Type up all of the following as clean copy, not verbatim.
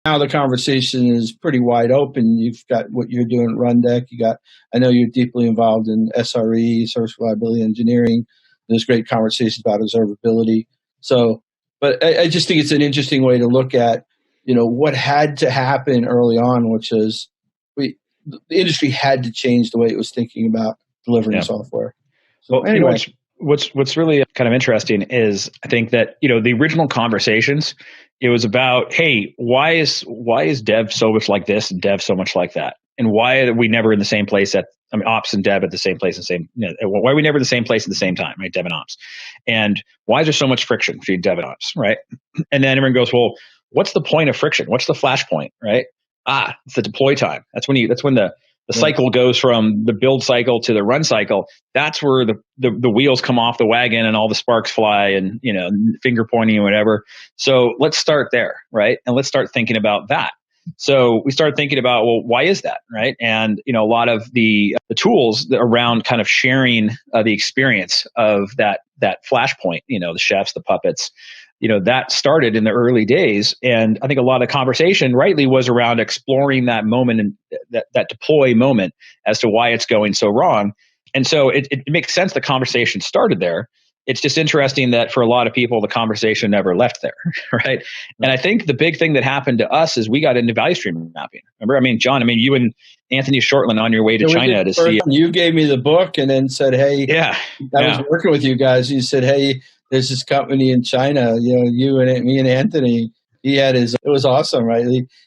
Now the conversation is pretty wide open. You've got what you're doing at Rundeck. I know you're deeply involved in SRE, service reliability engineering. There's great conversations about observability. So, but I just think it's an interesting way to look at, what had to happen early on, which is the industry had to change the way it was thinking about delivering software. So anyway. What's really kind of interesting is I think that, the original conversations, it was about, hey, why is dev so much like this and dev so much like that? And why are we never in the same place ops and dev at the same place why are we never in the same place at the same time, right? Dev and ops. And why is there so much friction between dev and ops, right? And then everyone goes, well, what's the point of friction? What's the flashpoint, right? It's the deploy time. That's when the cycle goes from the build cycle to the run cycle. That's where the wheels come off the wagon and all the sparks fly and, finger pointing and whatever. So let's start there, right? And let's start thinking about that. So we started thinking about, well, why is that, right? And, a lot of the tools around kind of sharing the experience of that flashpoint, the chefs, the puppets, that started in the early days. And I think a lot of conversation rightly was around exploring that moment and that deploy moment as to why it's going so wrong. And so it makes sense the conversation started there. It's just interesting that for a lot of people, the conversation never left there, right? And I think the big thing that happened to us is we got into value stream mapping. Remember, John, you and Anthony Shortland on your way to China to see. You gave me the book and then said, hey, I was working with you guys. You said, hey, there's this company in China, you and me and Anthony. It was awesome, right?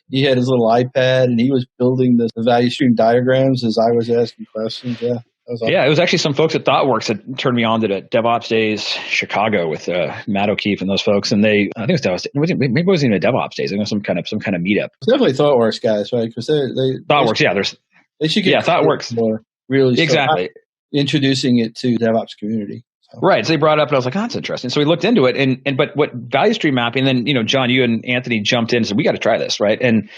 He had his little iPad and he was building the value stream diagrams as I was asking questions. Yeah. It was actually some folks at ThoughtWorks that turned me on to the DevOps Days Chicago with Matt O'Keefe and those folks. And I think it was DevOps. Maybe it wasn't even a DevOps Days. I think it was some kind of meetup. It's definitely ThoughtWorks guys, right? Because ThoughtWorks, they should get ThoughtWorks more really exactly introducing it to DevOps community. Right. So they brought it up and I was like, that's interesting. So we looked into it but what value stream mapping, then, John, you and Anthony jumped in and said, we got to try this. Right. And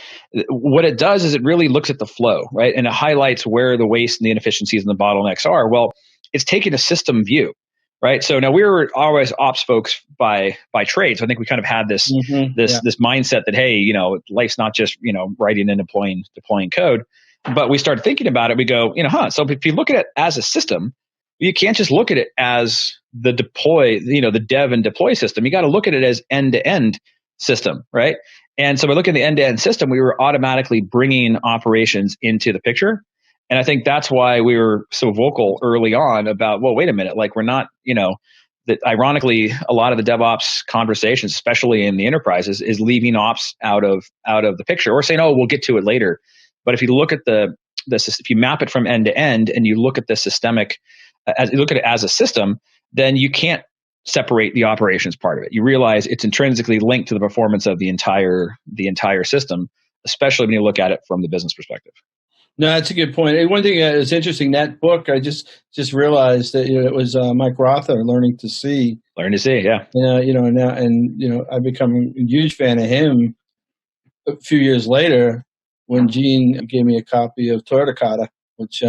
what it does is it really looks at the flow, right? And it highlights where the waste and the inefficiencies and the bottlenecks are. Well, it's taking a system view, right? So now we were always ops folks by trade. So I think we kind of had this mindset that, hey, life's not just, writing and deploying code, but we started thinking about it. We go, so if you look at it as a system, you can't just look at it as the deploy, the dev and deploy system. You got to look at it as end-to-end system, right? And so by looking at the end-to-end system, we were automatically bringing operations into the picture. And I think that's why we were so vocal early on about, well, wait a minute, like we're not, that ironically, a lot of the DevOps conversations, especially in the enterprises, is leaving ops out of the picture or saying, oh, we'll get to it later. But if you look at if you map it from end to end and you look at the systemic, as you look at it as a system, then you can't separate the operations part of it. You realize it's intrinsically linked to the performance of the entire system, especially when you look at it from the business perspective. No, that's a good point. And one thing that is interesting, that book, I just realized that it was Mike Rother, Learning to See. Learning to See, yeah. I've become a huge fan of him a few years later when Gene gave me a copy of Toyota Kata, which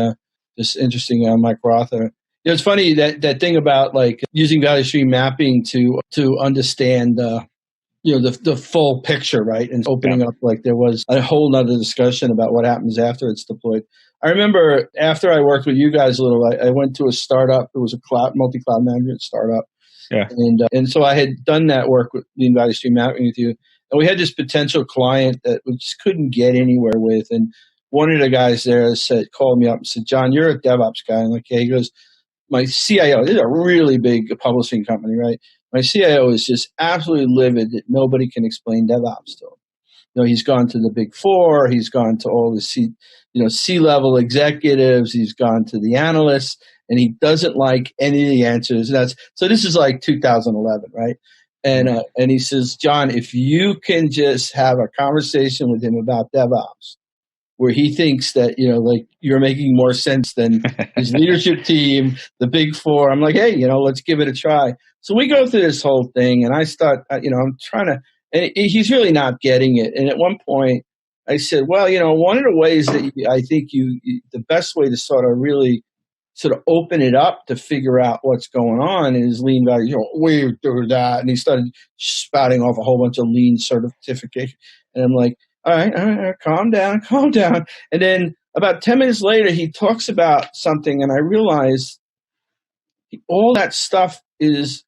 just interesting, Mike Rother. It's funny that thing about like using value stream mapping to understand the full picture, right? And opening up, like there was a whole nother discussion about what happens after it's deployed. I remember after I worked with you guys a little, I went to a startup. It was a multi-cloud management startup. Yeah. And so I had done that work with the value stream mapping with you. And we had this potential client that we just couldn't get anywhere with. And one of the guys there called me up and said, John, you're a DevOps guy. I'm like, yeah. He goes, my CIO, this is a really big publishing company, right? My CIO is just absolutely livid that nobody can explain DevOps to him. He's gone to the Big Four. He's gone to all the C-level executives. He's gone to the analysts, and he doesn't like any of the answers. So this is like 2011, right? And he says, John, if you can just have a conversation with him about DevOps, where he thinks that, like you're making more sense than his leadership team, the Big Four. I'm like, hey, let's give it a try. So we go through this whole thing and I start, I'm trying to, and he's really not getting it. And at one point I said, well, one of the ways that I think the best way to sort of open it up to figure out what's going on is lean value. We do that. And he started spouting off a whole bunch of lean certification. And I'm like, all right, calm down, calm down. And then about 10 minutes later, he talks about something, and I realized all that stuff is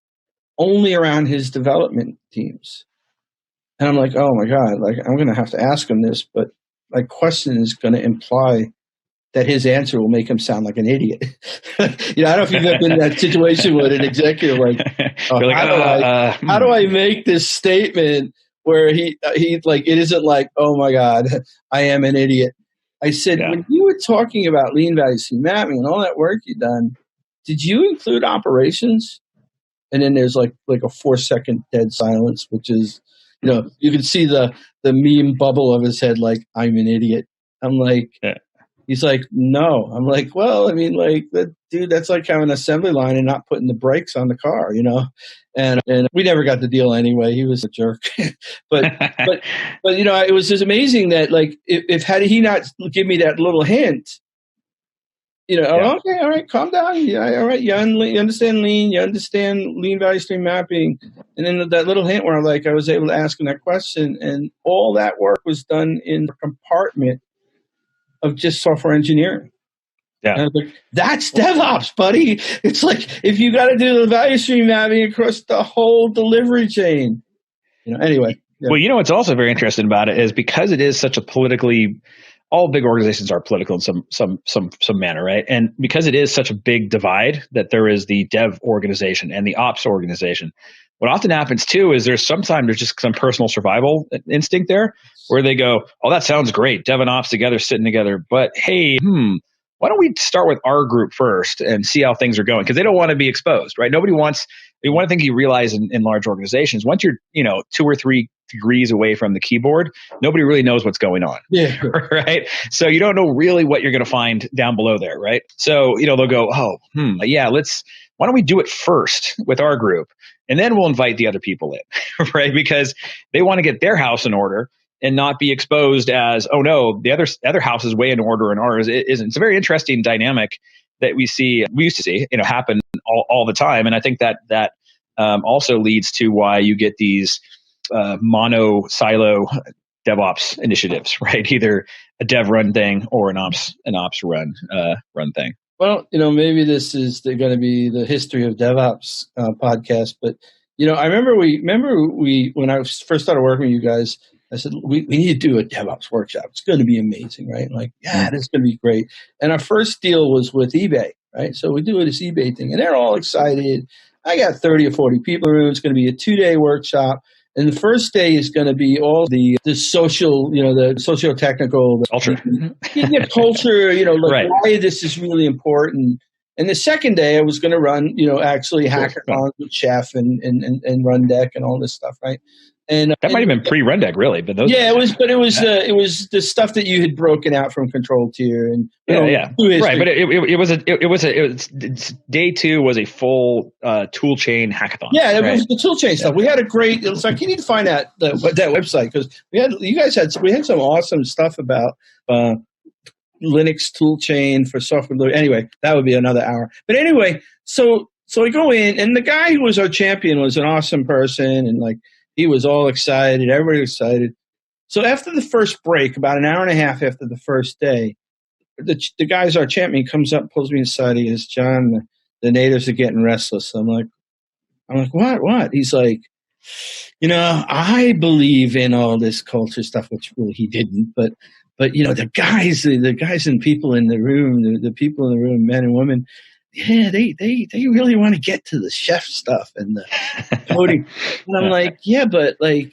only around his development teams. And I'm like, oh my God, like I'm going to have to ask him this, but my question is going to imply that his answer will make him sound like an idiot. I don't know if you've ever been in that situation with an executive, like, how do I make this statement where he like, it isn't like, oh my God, I am an idiot. I said, when you were talking about lean value stream mapping and all that work you've done, did you include operations? And then there's like a 4-second dead silence, which is, you can see the meme bubble of his head, like, I'm an idiot. I'm like, he's like, no. I'm like, well, I mean, like, dude, that's like having an assembly line and not putting the brakes on the car, And we never got the deal anyway. He was a jerk. but it was just amazing that, like, if had he not give me that little hint, okay, all right, calm down. Yeah, all right, you understand lean, you understand lean value stream mapping. And then that little hint where I was able to ask him that question, and all that work was done in the compartment of just software engineering. Yeah. And I was like, that's DevOps, buddy. It's like, if you got to do the value stream mapping across the whole delivery chain, anyway. Yeah. Well, what's also very interesting about it is because it is such a politically, all big organizations are political in some manner, right? And because it is such a big divide that there is the dev organization and the ops organization, what often happens too is there's just some personal survival instinct there where they go, oh, that sounds great, dev and ops together, sitting together, but hey, why don't we start with our group first and see how things are going? Because they don't want to be exposed, right? One thing you realize in large organizations, once you're 2 or 3 degrees away from the keyboard, nobody really knows what's going on. Yeah. Right. So you don't know really what you're going to find down below there. Right. So, they'll go, why don't we do it first with our group? And then we'll invite the other people in, right? Because they want to get their house in order and not be exposed as, oh no, the other house is way in order and ours isn't. It's a very interesting dynamic that we used to see, happen all the time. And I think that also leads to why you get these mono silo DevOps initiatives, right? Either a dev run thing or an ops run thing. Well, maybe this is going to be the history of DevOps podcast, but I remember when I first started working with you guys, I said we need to do a DevOps workshop. It's going to be amazing, right? Like, this is going to be great. And our first deal was with eBay, right? So we do this eBay thing, and they're all excited. I got 30 or 40 people in the room. It's going to be a 2-day workshop. And the first day is going to be all the social, the socio-technical culture, culture, right. Why this is really important. And the second day I was going to run, actually hackathons with Chef and Run Deck and all this stuff, right? And that might have been pre-Run Deck, really, but those. Yeah, it was the stuff that you had broken out from Control Tier and right. But it was day 2 was a full tool chain hackathon. Yeah, it was the tool chain stuff. We had a great. It's like you need to find out that website because we had some awesome stuff about Linux tool chain for software. Anyway, that would be another hour. But anyway, so we go in, and the guy who was our champion was an awesome person, and like. He was all excited. Everybody was excited. So after the first break, about an hour and a half after the first day, the guy's our champion comes up, pulls me aside. He goes, John, the natives are getting restless. I'm like, what? He's like, I believe in all this culture stuff, which really he didn't. But the guys and people in the room, the people in the room, men and women. Yeah, they really want to get to the chef stuff and the coding. And I'm like, yeah, but like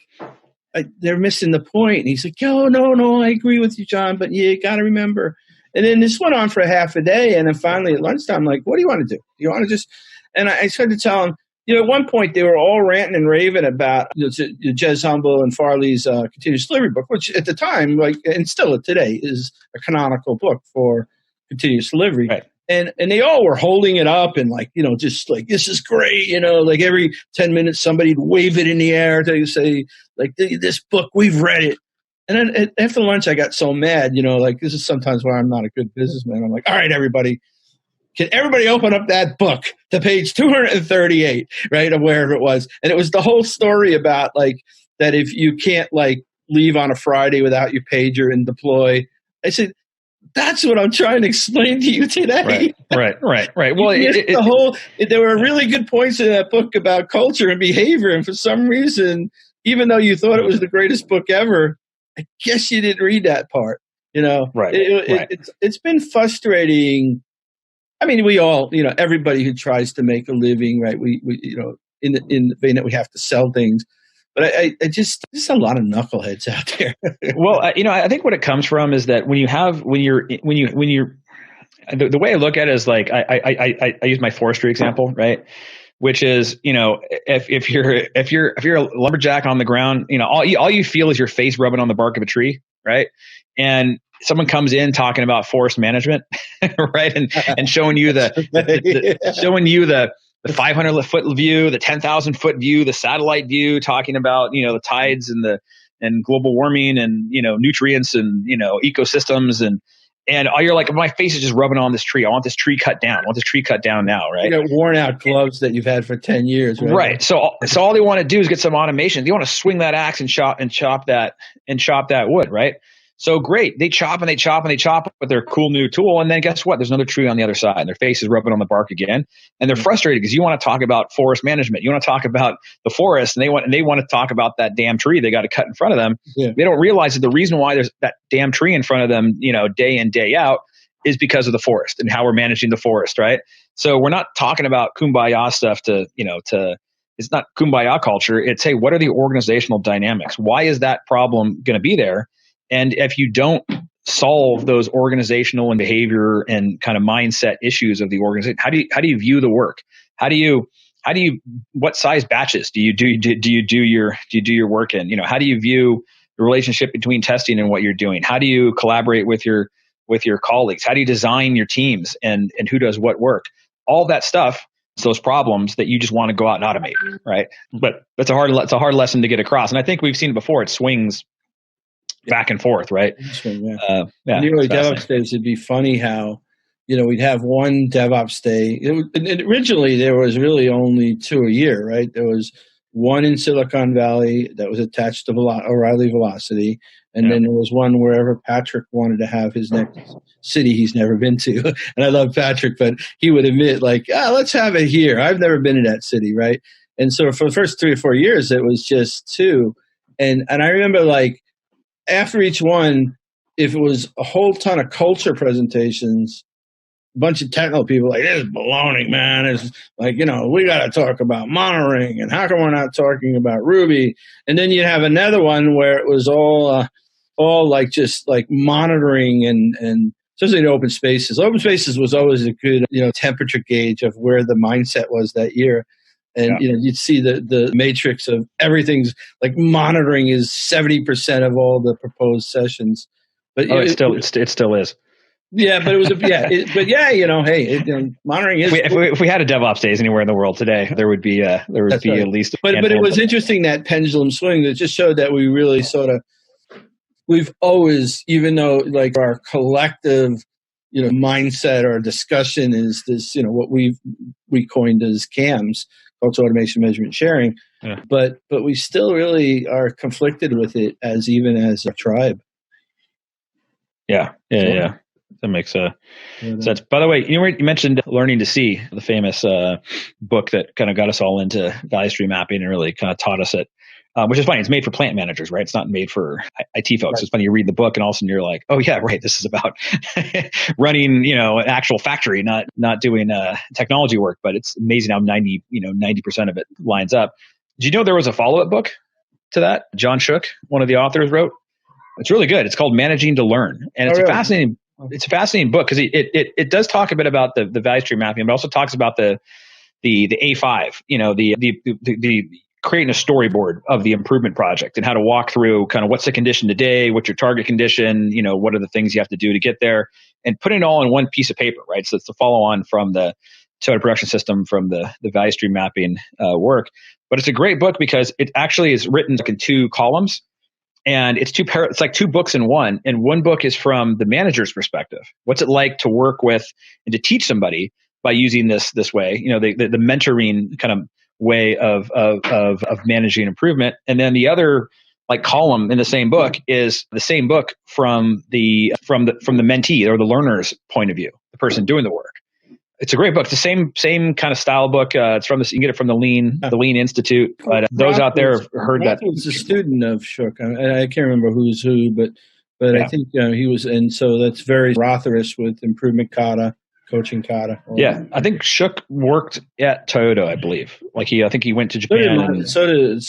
they're missing the point. And he's like, no, I agree with you, John, but you got to remember. And then this went on for half a day. And then finally at lunchtime, I'm like, what do you want to do? You want to just, and I started to tell him, at one point they were all ranting and raving about Jez Humble and Farley's continuous delivery book, which at the time, like, and still today is a canonical book for continuous delivery. Right. And they all were holding it up and like, just like, this is great. Like every 10 minutes, somebody'd wave it in the air to say like, this book, we've read it. And then after lunch, I got so mad, like this is sometimes why I'm not a good businessman. I'm like, all right, everybody, can everybody open up that book to page 238, right? Or wherever it was. And it was the whole story about like, that if you can't like leave on a Friday without your pager and deploy. I said, that's what I'm trying to explain to you today. Right. Well, there were really good points in that book about culture and behavior. And for some reason, even though you thought it was the greatest book ever, I guess you didn't read that part. It's been frustrating. I mean, we all, everybody who tries to make a living, right? We in the vein that we have to sell things. But I just, there's a lot of knuckleheads out there. Well, I think what it comes from is that when you're the way I look at it is like, I use my forestry example, right? Which is, if you're a lumberjack on the ground, all you feel is your face rubbing on the bark of a tree, right? And someone comes in talking about forest management, right? And showing you the 500-foot view, the 10,000-foot view, the satellite view, talking about, the tides and global warming and, nutrients and, ecosystems and you're like, my face is just rubbing on this tree. I want this tree cut down. I want this tree cut down now, right? You got worn out gloves that you've had for 10 years, right? Right. So all they want to do is get some automation. They want to swing that axe and chop that wood, right? So great. They chop and they chop and they chop with their cool new tool. And then guess what? There's another tree on the other side and their face is rubbing on the bark again. And they're frustrated because you want to talk about forest management. You want to talk about the forest and they want to talk about that damn tree they got to cut in front of them. Yeah. They don't realize that the reason why there's that damn tree in front of them, day in, day out is because of the forest and how we're managing the forest. Right. So we're not talking about kumbaya stuff it's not kumbaya culture. It's, hey, what are the organizational dynamics? Why is that problem going to be there? And if you don't solve those organizational and behavior and kind of mindset issues of the organization, how do you view the work? What size batches do you do your work in? How do you view the relationship between testing and what you're doing? How do you collaborate with your colleagues? How do you design your teams and who does what work? All that stuff, those problems that you just want to go out and automate, right? But it's a hard lesson to get across. And I think we've seen it before. It swings back and forth, right? In the early DevOps days, it'd be funny how, we'd have one DevOps day. Originally, there was really only 2 a year, right? There was one in Silicon Valley that was attached to O'Reilly Velocity, and then there was one wherever Patrick wanted to have his next city he's never been to. And I love Patrick, but he would admit, like, let's have it here. I've never been to that city, right? And so for the first 3 or 4 years, it was just 2. And I remember, like, after each one, if it was a whole ton of culture presentations, a bunch of technical people like, this is baloney, man. It's like, we got to talk about monitoring and how come we're not talking about Ruby? And then you'd have another one where it was all like just like monitoring and especially in open spaces. Open spaces was always a good, temperature gauge of where the mindset was that year. And you'd see the matrix of everything's like monitoring is 70% of all the proposed sessions. But it still is. Yeah, but it was monitoring is. If we had a DevOps days anywhere in the world today, there would be at least. But it was interesting that pendulum swing that just showed that we really we've always, even though like our collective mindset or discussion is this, what we coined as CAMS. Culture Automation Measurement Sharing, but we still really are conflicted with it as a tribe. Yeah. That makes sense. By the way, you mentioned Learning to See, the famous book that kind of got us all into value stream mapping and really kind of taught us it. Which is funny. It's made for plant managers, right? It's not made for IT folks. Right. It's funny. You read the book and all of a sudden you're like, oh yeah, right. This is about running, an actual factory, not doing technology work. But it's amazing how 90% of it lines up. Did you know there was a follow-up book to that? John Shook, one of the authors, wrote. It's really good. It's called Managing to Learn, and it's a fascinating book because it does talk a bit about the value stream mapping, but also talks about the A5. The creating a storyboard of the improvement project and how to walk through kind of what's the condition today, what's your target condition, what are the things you have to do to get there, and put it all in one piece of paper, right? So it's the follow on from the Toyota production system, from the value stream mapping work. But it's a great book because it actually is written in 2 columns, and it's it's like 2 books in one. And one book is from the manager's perspective. What's it like to work with and to teach somebody by using this way? The mentoring kind of way of managing improvement. And then the other like column in the same book is the same book from the mentee or the learner's point of view, the person doing the work. It's a great book. It's the same kind of style book. It's from this. You can get it from the Lean Institute. But those out there have heard that. Roth was a student of Shook. I can't remember who's who, but Yeah. I think he was, and so that's very Rotherish with improvement kata, coaching kata. Yeah, I think Shook worked at Toyota, I believe. I think he went to Japan. So did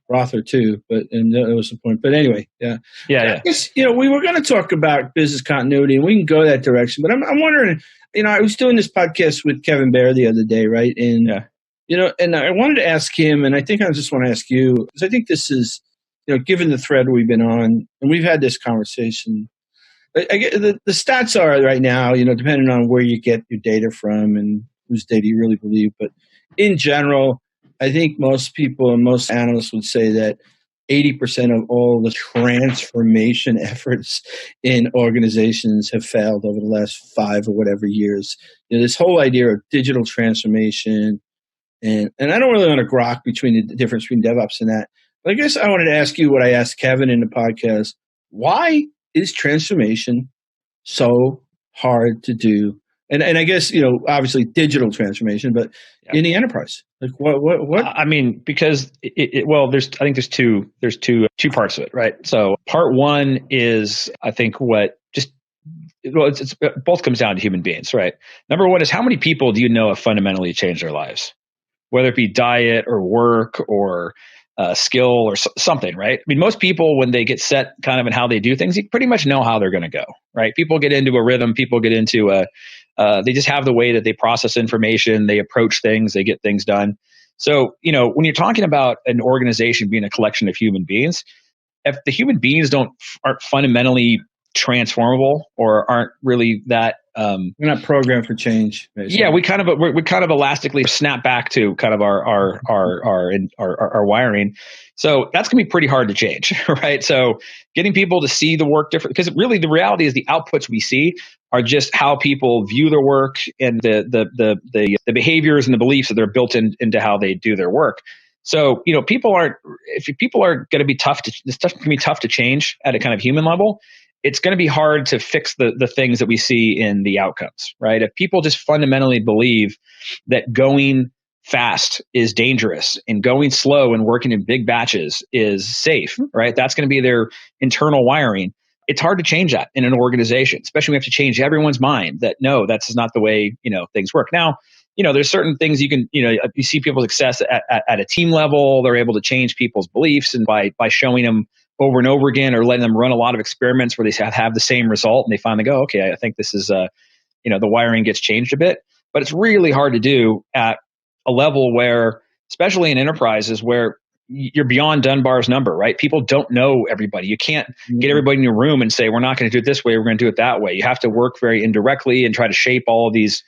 Rother too, and that was the point. But anyway, yeah. I guess, we were going to talk about business continuity, and we can go that direction. But I'm wondering, I was doing this podcast with Kevin Bear the other day, right? And and I wanted to ask him, and I think I just want to ask you, because I think this is, given the thread we've been on, and we've had this conversation. I get the stats are right now, depending on where you get your data from and whose data you really believe, but in general, I think most people and most analysts would say that 80% of all the transformation efforts in organizations have failed over the last 5 or whatever years. This whole idea of digital transformation, and I don't really want to grok between the difference between DevOps and that. But I guess I wanted to ask you what I asked Kevin in the podcast. Why is transformation so hard to do? And I guess, obviously digital transformation, but in the enterprise, like what? I mean, because there's two parts of it, right? So part one is, I think it both comes down to human beings, right? Number one is, how many people do you know have fundamentally changed their lives, whether it be diet or work or skill or something, right? I mean, most people, when they get set kind of in how they do things, you pretty much know how they're going to go, right? People get into a rhythm. People get into they just have the way that they process information, they approach things, they get things done. So, when you're talking about an organization being a collection of human beings, if the human beings aren't fundamentally transformable or aren't really that we're not programmed for change. Basically. Yeah, we kind of elastically snap back to kind of our wiring. So that's going to be pretty hard to change, right? So getting people to see the work different, because really the reality is the outputs we see are just how people view their work and the behaviors and the beliefs that they're built into how they do their work. So, people are going to be tough this stuff can be tough to change at a kind of human level. It's going to be hard to fix the things that we see in the outcomes, right? If people just fundamentally believe that going fast is dangerous and going slow and working in big batches is safe, right? That's going to be their internal wiring. It's hard to change that in an organization, especially when we have to change everyone's mind that no, that's not the way, things work. Now, there's certain things you can, you see people's success at a team level. They're able to change people's beliefs, and by showing them over and over again, or letting them run a lot of experiments where they have the same result, and they finally go, okay, I think this is, the wiring gets changed a bit. But it's really hard to do at a level where, especially in enterprises, where you're beyond Dunbar's number, right? People don't know everybody. You can't get everybody in your room and say, we're not going to do it this way, we're going to do it that way. You have to work very indirectly and try to shape all of these,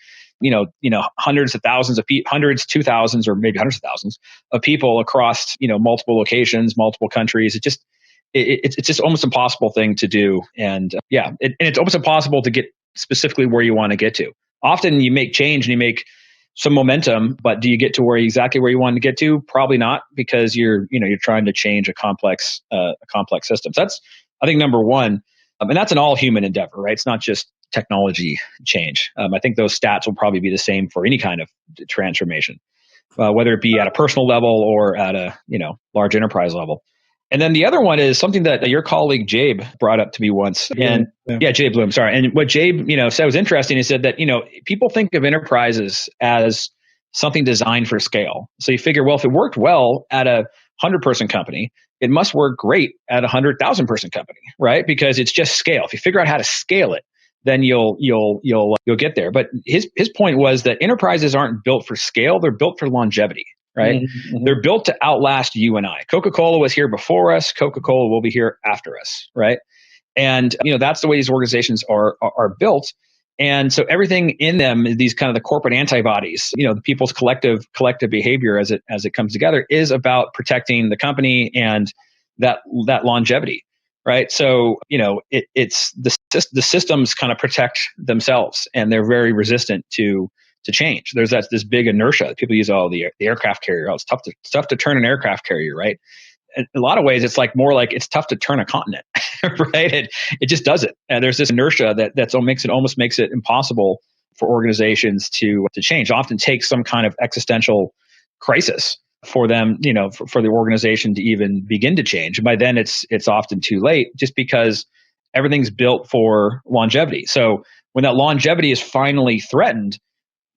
hundreds of thousands of people, hundreds to thousands, or maybe hundreds of thousands of people across, multiple locations, multiple countries. It's just almost impossible thing to do. And it's almost impossible to get specifically where you want to get to. Often you make change and you make some momentum, but do you get to exactly where you want to get to? Probably not, because you're trying to change a complex system. So that's, I think, number one. And that's an all human endeavor, right? It's not just technology change. I think those stats will probably be the same for any kind of transformation, whether it be at a personal level or at a large enterprise level. And then the other one is something that your colleague Jabe brought up to me once. Jabe Bloom, sorry. And what Jabe, said was interesting. He said that, people think of enterprises as something designed for scale. So you figure, well, if it worked well at a 100-person company, it must work great at a 100,000-person company, right? Because it's just scale. If you figure out how to scale it, then you'll get there. But his point was that enterprises aren't built for scale; they're built for longevity. Right? Mm-hmm. They're built to outlast you and I. Coca-Cola was here before us. Coca-Cola will be here after us, right? And that's the way these organizations are built. And so everything in them, these kind of the corporate antibodies, the people's collective behavior as it comes together, is about protecting the company and that longevity, right? So it's the systems kind of protect themselves, and they're very resistant to change. There's this big inertia. People use the aircraft carrier. Oh, it's tough to turn an aircraft carrier, right? in a lot of ways, it's like more like it's tough to turn a continent, right? It just doesn't. And there's this inertia that almost makes it impossible for organizations to change. It often takes some kind of existential crisis for them, for the organization to even begin to change. And by then it's often too late, just because everything's built for longevity. So when that longevity is finally threatened,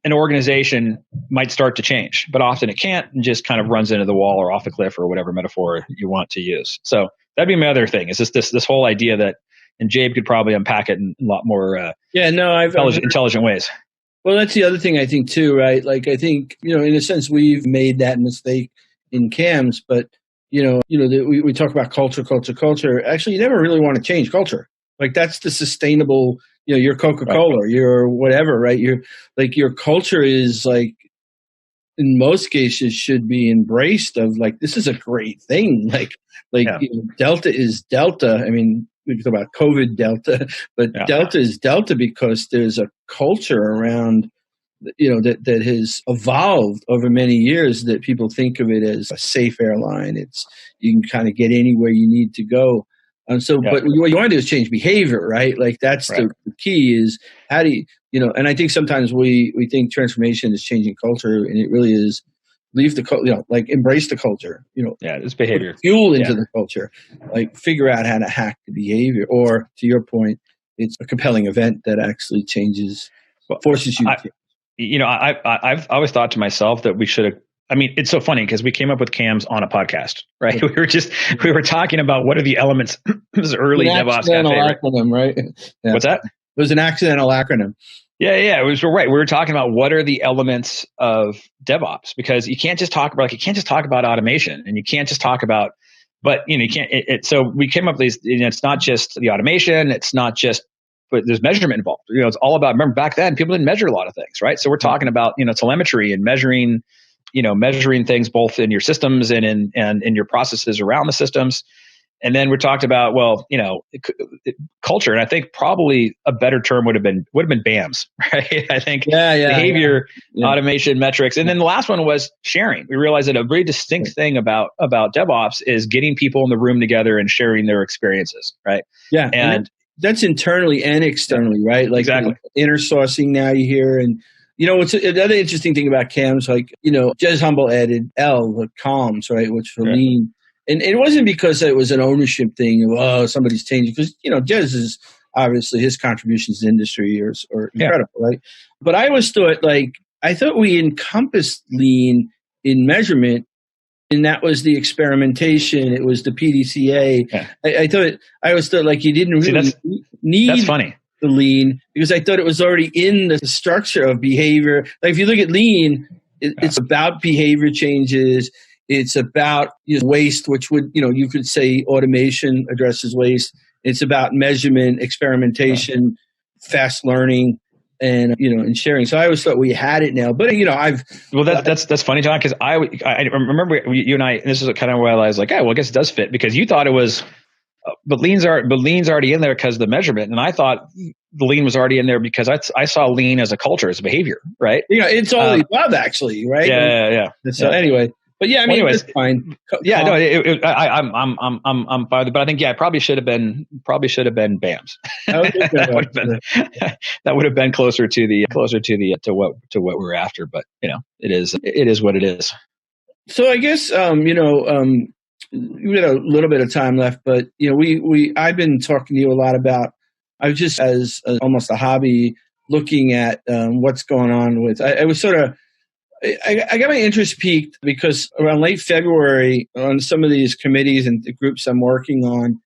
an organization might start to change, but often it can't, and just kind of runs into the wall or off a cliff or whatever metaphor you want to use. So that'd be my other thing, is this whole idea that, and Jabe could probably unpack it in a lot more intelligent ways. Well, that's the other thing I think too, right? Like, I think, in a sense, we've made that mistake in CAMS, but we talk about culture. Actually, you never really want to change culture. Like, that's the sustainable, your Coca-Cola, right, your whatever, right? Your culture is like, in most cases, should be embraced of like, this is a great thing. Delta is Delta. I mean, we talk about COVID Delta, but Delta is Delta because there's a culture around, that has evolved over many years, that people think of it as a safe airline. You can kind of get anywhere you need to go. But what you want to do is change behavior, right? Like, that's the key, is how do you, and I think sometimes we think transformation is changing culture, and it really is leave the culture, embrace the culture, it's behavior, fuel into the culture, like figure out how to hack the behavior, or to your point, it's a compelling event that actually forces you to. I've always thought to myself that we should have, it's so funny because we came up with CAMS on a acronym, right? We were talking about what are the elements. It was early DevOps acronym, right? Yeah. What's that? It was an accidental acronym. Yeah, it was right. We were talking about what are the elements of DevOps, because you can't just talk about automation, and you can't just talk about, but you can't. So we came up with these. It's not just the automation. It's not just, but there's measurement involved. It's all about. Remember back then, people didn't measure a lot of things, right? So we're talking about telemetry and measuring things both in your systems and in your processes around the systems. And then we talked about, culture. And I think probably a better term would have been BAMS, right? I think behavior, automation, metrics. And then the last one was sharing. We realized that a very distinct thing about DevOps is getting people in the room together and sharing their experiences, right? Yeah. And that's internally and externally, right? Like, exactly. Inner sourcing now you hear. And, what's another interesting thing about CAMS, Jez Humble added L, the CALMS, right? Which for lean. And it wasn't because it was an ownership thing of, somebody's changing, because, Jez is obviously, his contributions to the industry are incredible, right? But I always thought, I thought we encompassed lean in measurement, and that was the experimentation. It was the PDCA. Yeah. I always thought you didn't really need that's funny. The lean, because I thought it was already in the structure of behavior. Like, if you look at lean, it's about behavior changes. It's about waste, which would, you could say automation addresses waste. It's about measurement, experimentation, fast learning, and and sharing. So I always thought we had it now, but that's funny, John, because I remember you and I. This is kind of where I was like, I guess it does fit, because you thought it was, but lean's already in there because of the measurement, and I thought the lean was already in there because I saw lean as a culture, as a behavior, right? It's all the above, actually, right? Yeah. So anyway. But anyways, it's fine. Yeah, no, I'm fine. But I think it probably should have been BAMS. That would have been closer to what we were after. But it is what it is. So I guess we had a little bit of time left, but I've been talking to you a lot about. I was just as almost a hobby looking at what's going on with. I was sort of. I got my interest piqued because around late February on some of these committees and the groups I'm working on,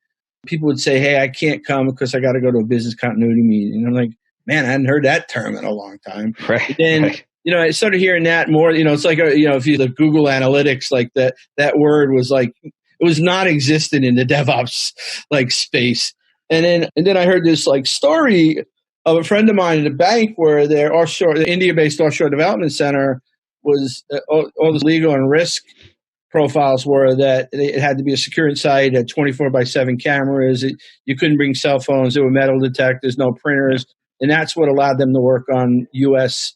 people would say, "Hey, I can't come because I got to go to a business continuity meeting." And I'm like, "Man, I hadn't heard that term in a long time." Right. But then, I started hearing that more. It's like if you look Google Analytics, like that word was like it was non-existent in the DevOps space. And then I heard this story of a friend of mine at a bank where their India-based offshore development center was all the legal and risk profiles were that it had to be a secure site, had 24/7 cameras. You couldn't bring cell phones. There were metal detectors, no printers. And that's what allowed them to work on U.S.,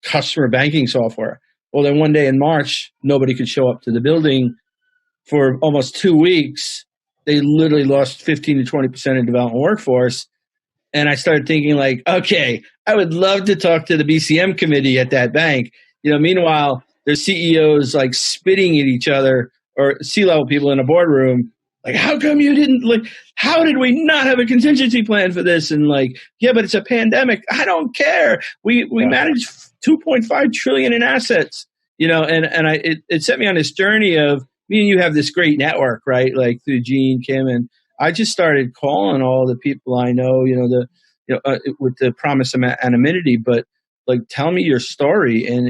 customer banking software. Well, then one day in March, nobody could show up to the building for almost 2 weeks, they literally lost 15 to 20% of development workforce. And I started thinking like, okay, I would love to talk to the BCM committee at that bank. Meanwhile, their CEOs like spitting at each other, or C-level people in a boardroom. Like, how come you didn't, like, how did we not have a contingency plan for this? And like, yeah, but it's a pandemic. I don't care. We managed 2.5 trillion in assets, it set me on this journey of, me and you have this great network, right? Like through Gene, Kim, and I just started calling all the people I know, with the promise of anonymity, but like, tell me your story. And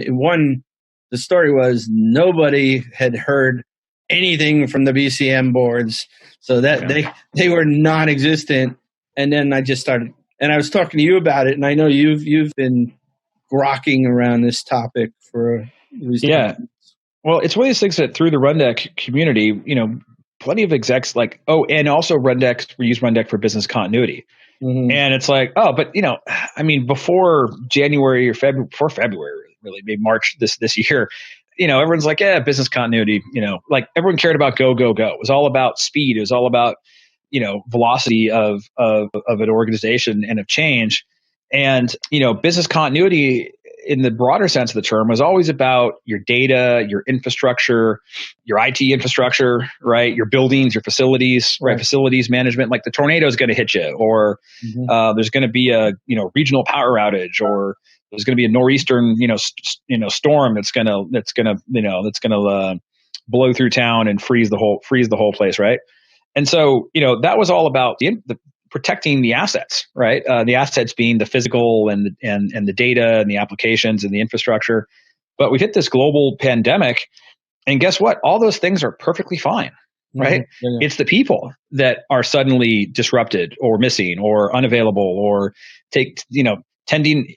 the story was nobody had heard anything from the BCM boards, so that they were non-existent. And then I just started, and I was talking to you about it, and I know you've been grokking around this topic for Well, it's one of these things that through the Rundeck community, plenty of execs and also we use Rundeck for business continuity. Mm-hmm. And it's like, but before January or February, really, maybe March this year, everyone's like, yeah, business continuity, everyone cared about go. It was all about speed. It was all about, velocity of an organization and of change. And, business continuity in the broader sense of the term was always about your data, your infrastructure, your IT infrastructure, right? Your buildings, your facilities, right? Facilities management, like the tornado is going to hit you, or there's going to be a, regional power outage, or there's going to be a nor'eastern, storm that's going to blow through town and freeze the whole place, right? And so, that was all about the protecting the assets, right? The assets being the physical and the data and the applications and the infrastructure. But we've hit this global pandemic, and guess what? All those things are perfectly fine, right? Mm-hmm. Yeah. It's the people that are suddenly disrupted or missing or unavailable, or tending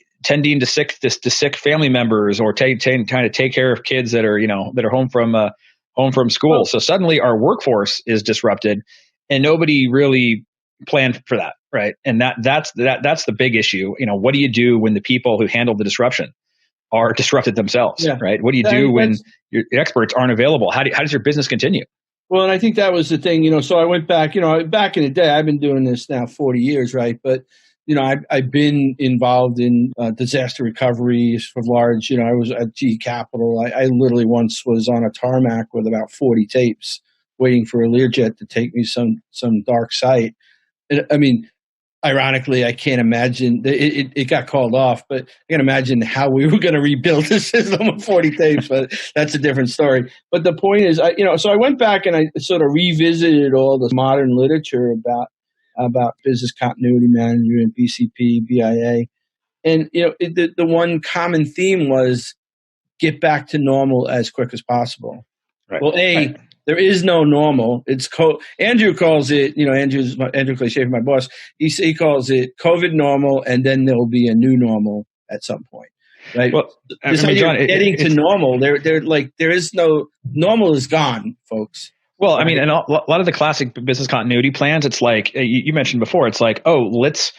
to sick family members, or trying to take care of kids that are home from school. Oh. So suddenly our workforce is disrupted, and nobody really planned for that, right? And that's the big issue. What do you do when the people who handle the disruption are disrupted themselves, right? What do you do when your experts aren't available? How does your business continue? Well, and I think that was the thing, so I went back, back in the day, I've been doing this now 40 years, right? But, I've been involved in disaster recovery for large, I was at GE Capital. I literally once was on a tarmac with about 40 tapes waiting for a Learjet to take me some dark site. Ironically, I can't imagine it got called off, but I can imagine how we were going to rebuild the system with 40 tapes, but that's a different story. But the point is, so I went back and I sort of revisited all the modern literature about business continuity management, BCP, BIA. And, the one common theme was get back to normal as quick as possible. Right. Well, there is no normal. It's Andrew calls it, Andrew Clay, my boss. He calls it COVID normal, and then there will be a new normal at some point, right? Well, John, getting to normal, there is no normal is gone, folks. Well, and a lot of the classic business continuity plans, it's like you mentioned before. It's like, let's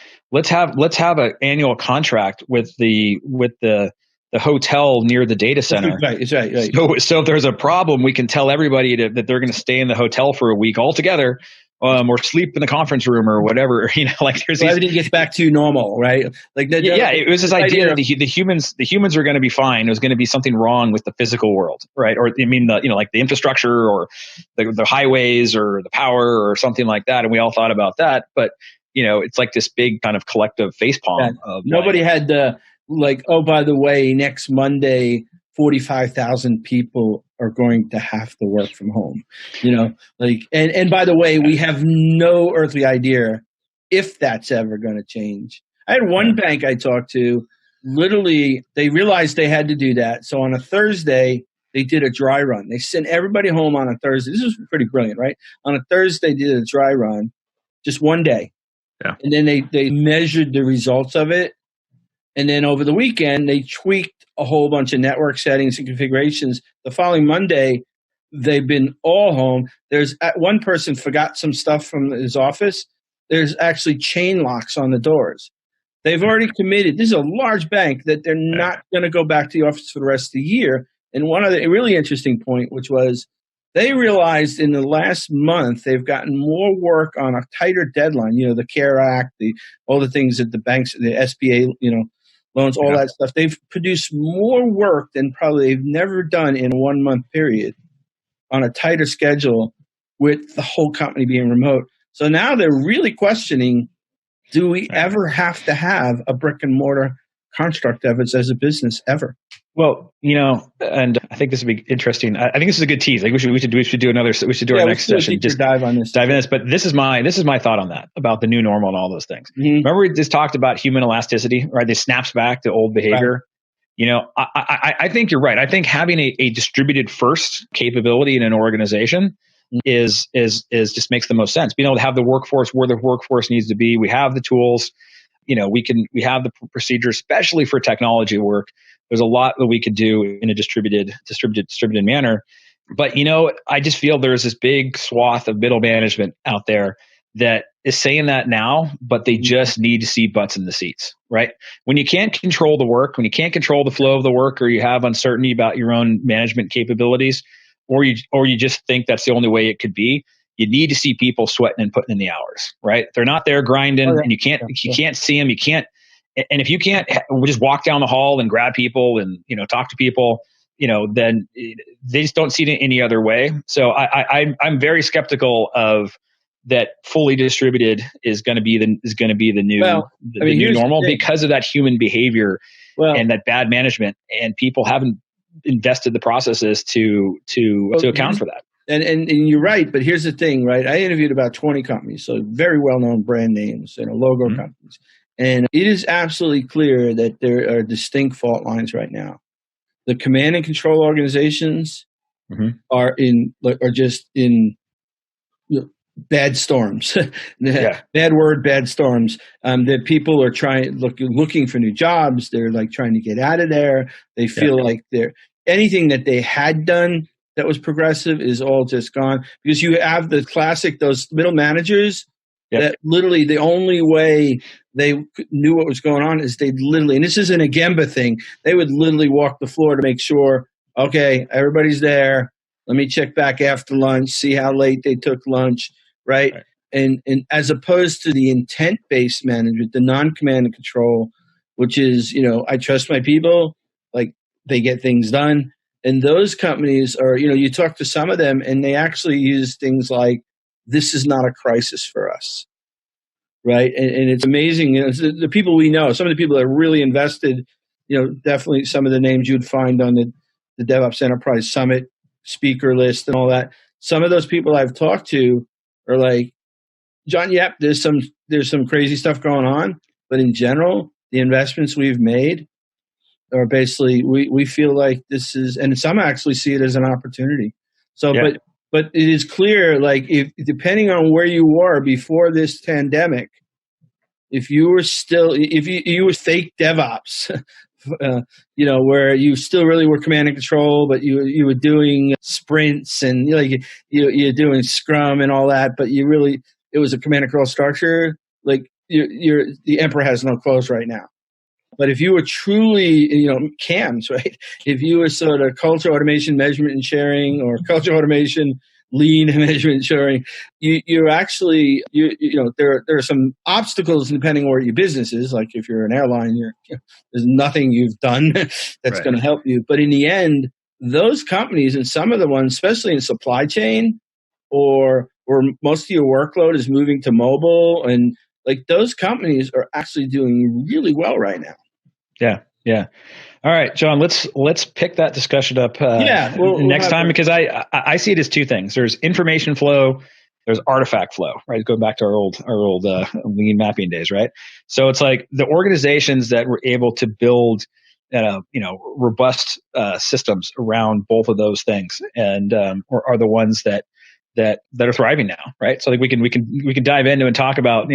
have an annual contract with the hotel near the data center. Right. So if there's a problem, we can tell everybody that they're going to stay in the hotel for a week altogether, or sleep in the conference room or whatever. There's everything gets back to normal, right? It was this idea that the humans are going to be fine. There's going to be something wrong with the physical world, right? Or the infrastructure, or the highways, or the power, or something like that. And we all thought about that, but it's like this big kind of collective facepalm. Nobody had the. By the way, next Monday, 45,000 people are going to have to work from home, and by the way, we have no earthly idea if that's ever going to change. I had one bank I talked to, literally, they realized they had to do that. So on a Thursday, they did a dry run. They sent everybody home on a Thursday. This is pretty brilliant, right? On a Thursday, they did a dry run, just one day. Yeah. And then they measured the results of it. And then over the weekend, they tweaked a whole bunch of network settings and configurations. The following Monday, they've been all home. One person forgot some stuff from his office. There's actually chain locks on the doors. They've already committed. This is a large bank that they're not going to go back to the office for the rest of the year. And one other really interesting point, which was They realized in the last month they've gotten more work on a tighter deadline. The CARE Act, all the things that the banks, the SBA, loans, all that stuff. They've produced more work than probably they've never done in a 1 month period on a tighter schedule with the whole company being remote. So now they're really questioning, do we ever have to have a brick and mortar construct of it as a business ever? Well, and I think this would be interesting. I think this is a good tease. Like we should do another. We should do our next session. Just dive on this. Dive in this. But this is my thought on that, about the new normal and all those things. Mm-hmm. Remember we just talked about human elasticity, right? This snaps back to old behavior. Right. I think you're right. I think having a distributed first capability in an organization is just makes the most sense. Being able to have the workforce where the workforce needs to be. We have the tools. We have the procedures, especially for technology work. There's a lot that we could do in a distributed manner. But, I just feel there's this big swath of middle management out there that is saying that now, but they just need to see butts in the seats, right? When you can't control the work, when you can't control the flow of the work, or you have uncertainty about your own management capabilities, or you just think that's the only way it could be, you need to see people sweating and putting in the hours, right? They're not there grinding, and you can't see them. You can't. And if you can't just walk down the hall and grab people and talk to people, then they just don't see it any other way. So I'm very skeptical of that. Fully distributed is going to be the new normal because of that human behavior and that bad management, and people haven't invested the processes to account for that. And you're right, but here's the thing, right? I interviewed about 20 companies, so very well-known brand names, logo companies. And it is absolutely clear that there are distinct fault lines right now. The command and control organizations are just in bad storms. Bad word, bad storms. That people are looking for new jobs. They're trying to get out of there. They feel like anything that they had done that was progressive is all just gone, because you have the classic, those middle managers that literally the only way they knew what was going on is they'd literally, and this isn't a Gemba thing, they would literally walk the floor to make sure, okay, everybody's there. Let me check back after lunch, see how late they took lunch, right? And as opposed to the intent-based management, the non-command and control, which is, I trust my people, they get things done. And those companies are, you talk to some of them and they actually use things like, this is not a crisis for us, right? And it's amazing. The people we know, some of the people that are really invested, definitely some of the names you'd find on the DevOps Enterprise Summit speaker list and all that. Some of those people I've talked to are like, John, there's some crazy stuff going on, but in general, the investments we've made are basically, we feel like this is, and some actually see it as an opportunity. So, but it is clear, if depending on where you were before this pandemic, if you were fake DevOps, where you still really were command and control, but you were doing sprints and you're doing Scrum and all that, but it was a command and control structure. The emperor has no clothes right now. But if you were truly, CAMs, right? If you were sort of culture automation measurement and sharing, or culture automation lean measurement and sharing, you're actually, there are some obstacles depending on where your business is. Like if you're an airline, there's nothing you've done that's going to help you. But in the end, those companies, and some of the ones, especially in supply chain, or where most of your workload is moving to mobile, and those companies are actually doing really well right now. Yeah. All right, John, let's pick that discussion up next time, because I see it as two things. There's information flow, there's artifact flow, right? Going back to our old lean mapping days, right? So it's like the organizations that were able to build robust systems around both of those things, and are the ones that are thriving now, right? So we can dive into and talk about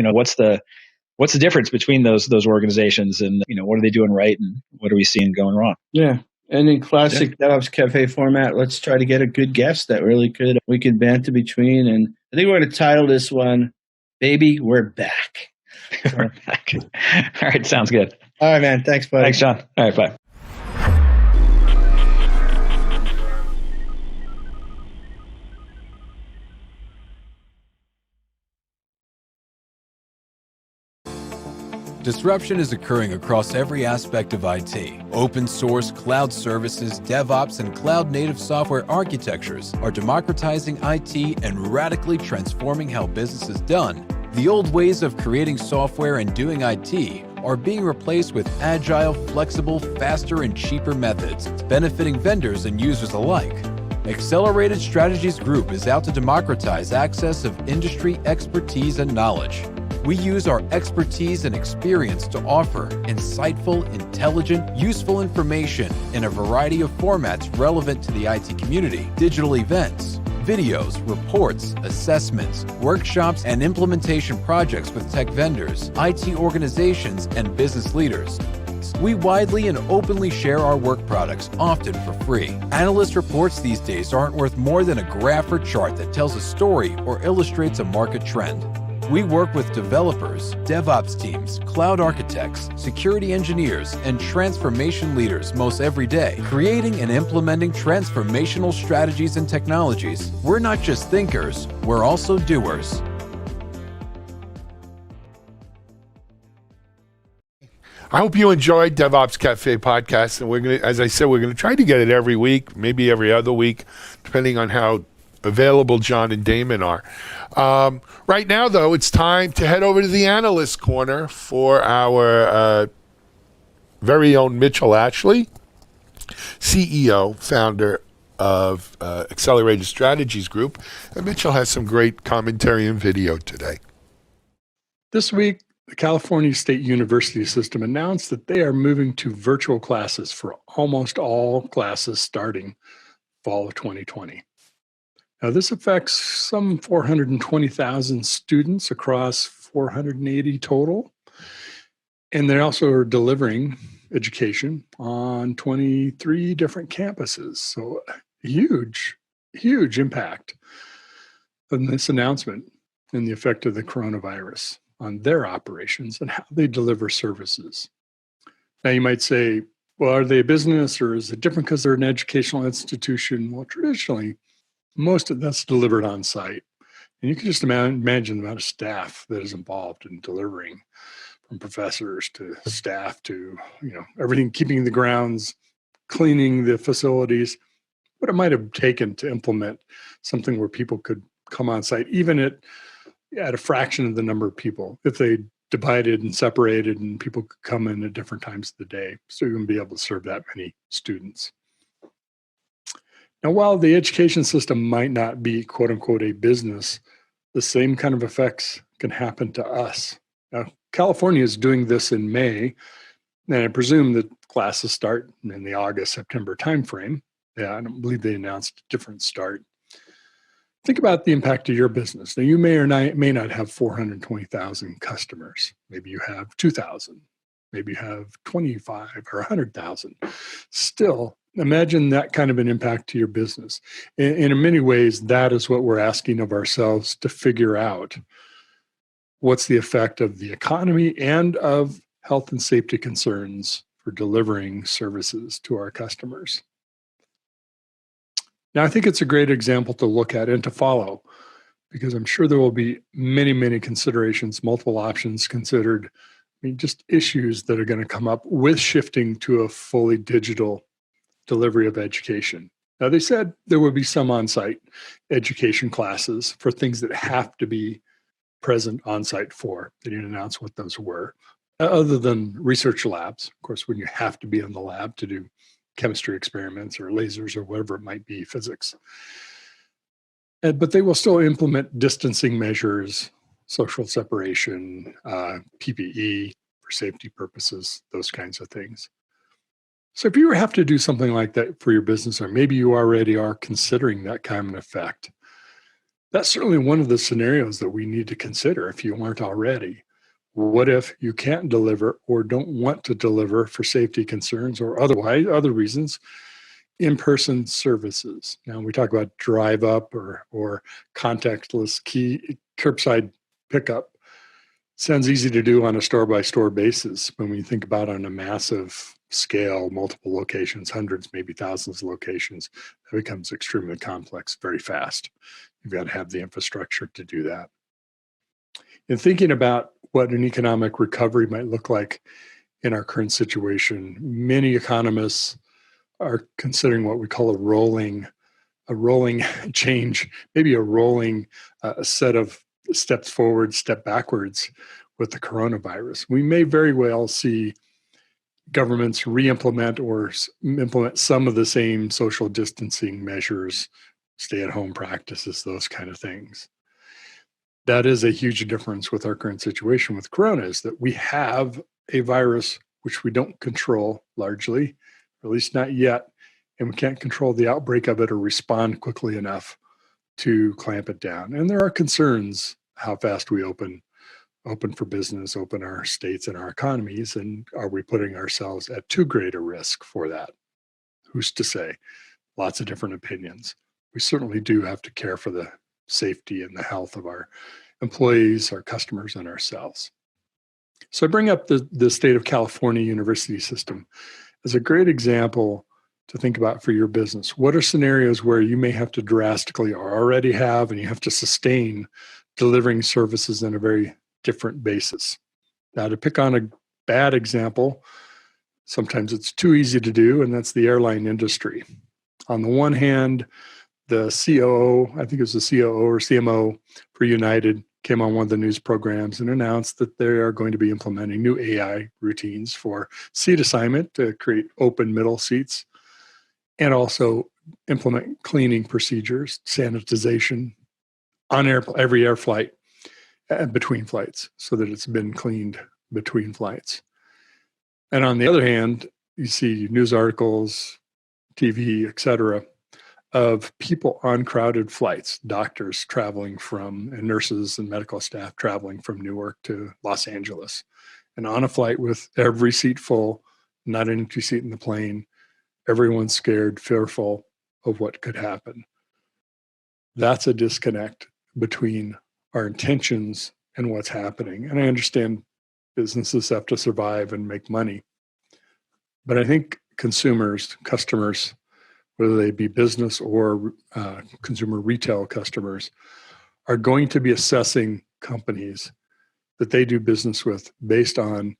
what's the difference between those organizations, and what are they doing right, and what are we seeing going wrong? Yeah. And in classic DevOps Cafe format, let's try to get a good guest that we could banter between. And I think we're going to title this one, Baby, We're Back. We're back. All right. Sounds good. All right, man. Thanks, buddy. Thanks, John. All right. Bye. Disruption is occurring across every aspect of IT. Open source, cloud services, DevOps, and cloud-native software architectures are democratizing IT and radically transforming how business is done. The old ways of creating software and doing IT are being replaced with agile, flexible, faster, and cheaper methods, benefiting vendors and users alike. Accelerated Strategies Group is out to democratize access of industry expertise and knowledge. We use our expertise and experience to offer insightful, intelligent, useful information in a variety of formats relevant to the IT community, digital events, videos, reports, assessments, workshops, and implementation projects with tech vendors, IT organizations, and business leaders. We widely and openly share our work products, often for free. Analyst reports these days aren't worth more than a graph or chart that tells a story or illustrates a market trend. We work with developers, DevOps teams, cloud architects, security engineers, and transformation leaders most every day, creating and implementing transformational strategies and technologies. We're not just thinkers, we're also doers. I hope you enjoyed Devops Cafe podcast, and we're going to, as I said, we're going to try to get it every week, maybe every other week, depending on how available John and Damon are. Right now, though, it's time to head over to the analyst corner for our very own Mitchell Ashley, CEO, founder of Accelerated Strategies Group. And Mitchell has some great commentary and video today. This week, the California State University system announced that they are moving to virtual classes for almost all classes starting fall of 2020. Now, this affects some 420,000 students across 480 total, and they also are delivering education on 23 different campuses. So, huge impact on this announcement and the effect of the coronavirus on their operations and how they deliver services. Now, you might say, well, are they a business or is it different because they're an educational institution? Well, traditionally, most of that's delivered on site. And you can just imagine the amount of staff that is involved in delivering, from professors to staff to, everything, keeping the grounds, cleaning the facilities, what it might have taken to implement something where people could come on site, even at a fraction of the number of people, if they divided and separated and people could come in at different times of the day. So you're going to be able to serve that many students. Now, while the education system might not be, quote unquote, a business, the same kind of effects can happen to us. Now, California is doing this in May, and I presume that classes start in the August-September timeframe. Yeah, I don't believe they announced a different start. Think about the impact of your business. Now, you may or may not have 420,000 customers. Maybe you have 2,000. Maybe you have 25 or 100,000. Still, imagine that kind of an impact to your business. In many ways, that is what we're asking of ourselves to figure out. What's the effect of the economy and of health and safety concerns for delivering services to our customers? Now, I think it's a great example to look at and to follow, because I'm sure there will be many, many considerations, multiple options considered. Just issues that are going to come up with shifting to a fully digital delivery of education. Now, they said there would be some on-site education classes for things that have to be present on-site for. They didn't announce what those were, other than research labs. Of course, when you have to be in the lab to do chemistry experiments or lasers or whatever it might be, physics. But they will still implement distancing measures, social separation, PPE for safety purposes, those kinds of things. So if you have to do something like that for your business, or maybe you already are considering that kind of effect, that's certainly one of the scenarios that we need to consider if you weren't already. What if you can't deliver or don't want to deliver for safety concerns or otherwise, other reasons, in-person services? Now, we talk about drive up or contactless curbside pickup. Sounds easy to do on a store-by-store basis. When we think about on a massive scale, multiple locations, hundreds, maybe thousands of locations, that becomes extremely complex very fast. You've got to have the infrastructure to do that. In thinking about what an economic recovery might look like in our current situation. Many economists are considering what we call a rolling change, maybe a rolling set of steps forward, step backwards with the coronavirus. We may very well see governments re-implement or implement some of the same social distancing measures, stay-at-home practices, those kind of things. That is a huge difference with our current situation with corona, is that we have a virus which we don't control largely, or at least not yet, and we can't control the outbreak of it or respond quickly enough to clamp it down. And there are concerns how fast we open for business, open our states and our economies, and are we putting ourselves at too great a risk for that? Who's to say? Lots of different opinions. We certainly do have to care for the safety and the health of our employees, our customers, and ourselves. So I bring up the state of California university system as a great example to think about for your business. What are scenarios where you may have to drastically, or already have, and you have to sustain delivering services on a very different basis? Now, to pick on a bad example, sometimes it's too easy to do, and that's the airline industry. On the one hand, the COO, I think it was the COO or CMO for United, came on one of the news programs and announced that they are going to be implementing new AI routines for seat assignment to create open middle seats, and also implement cleaning procedures, sanitization on every air flight and between flights, so that it's been cleaned between flights. And on the other hand, you see news articles, TV, et cetera, of people on crowded flights, doctors traveling from, and nurses and medical staff traveling from Newark to Los Angeles. And on a flight with every seat full, not an empty seat in the plane, everyone's scared, fearful of what could happen. That's a disconnect between our intentions and what's happening. And I understand businesses have to survive and make money. But I think consumers, customers, whether they be business or consumer retail customers, are going to be assessing companies that they do business with based on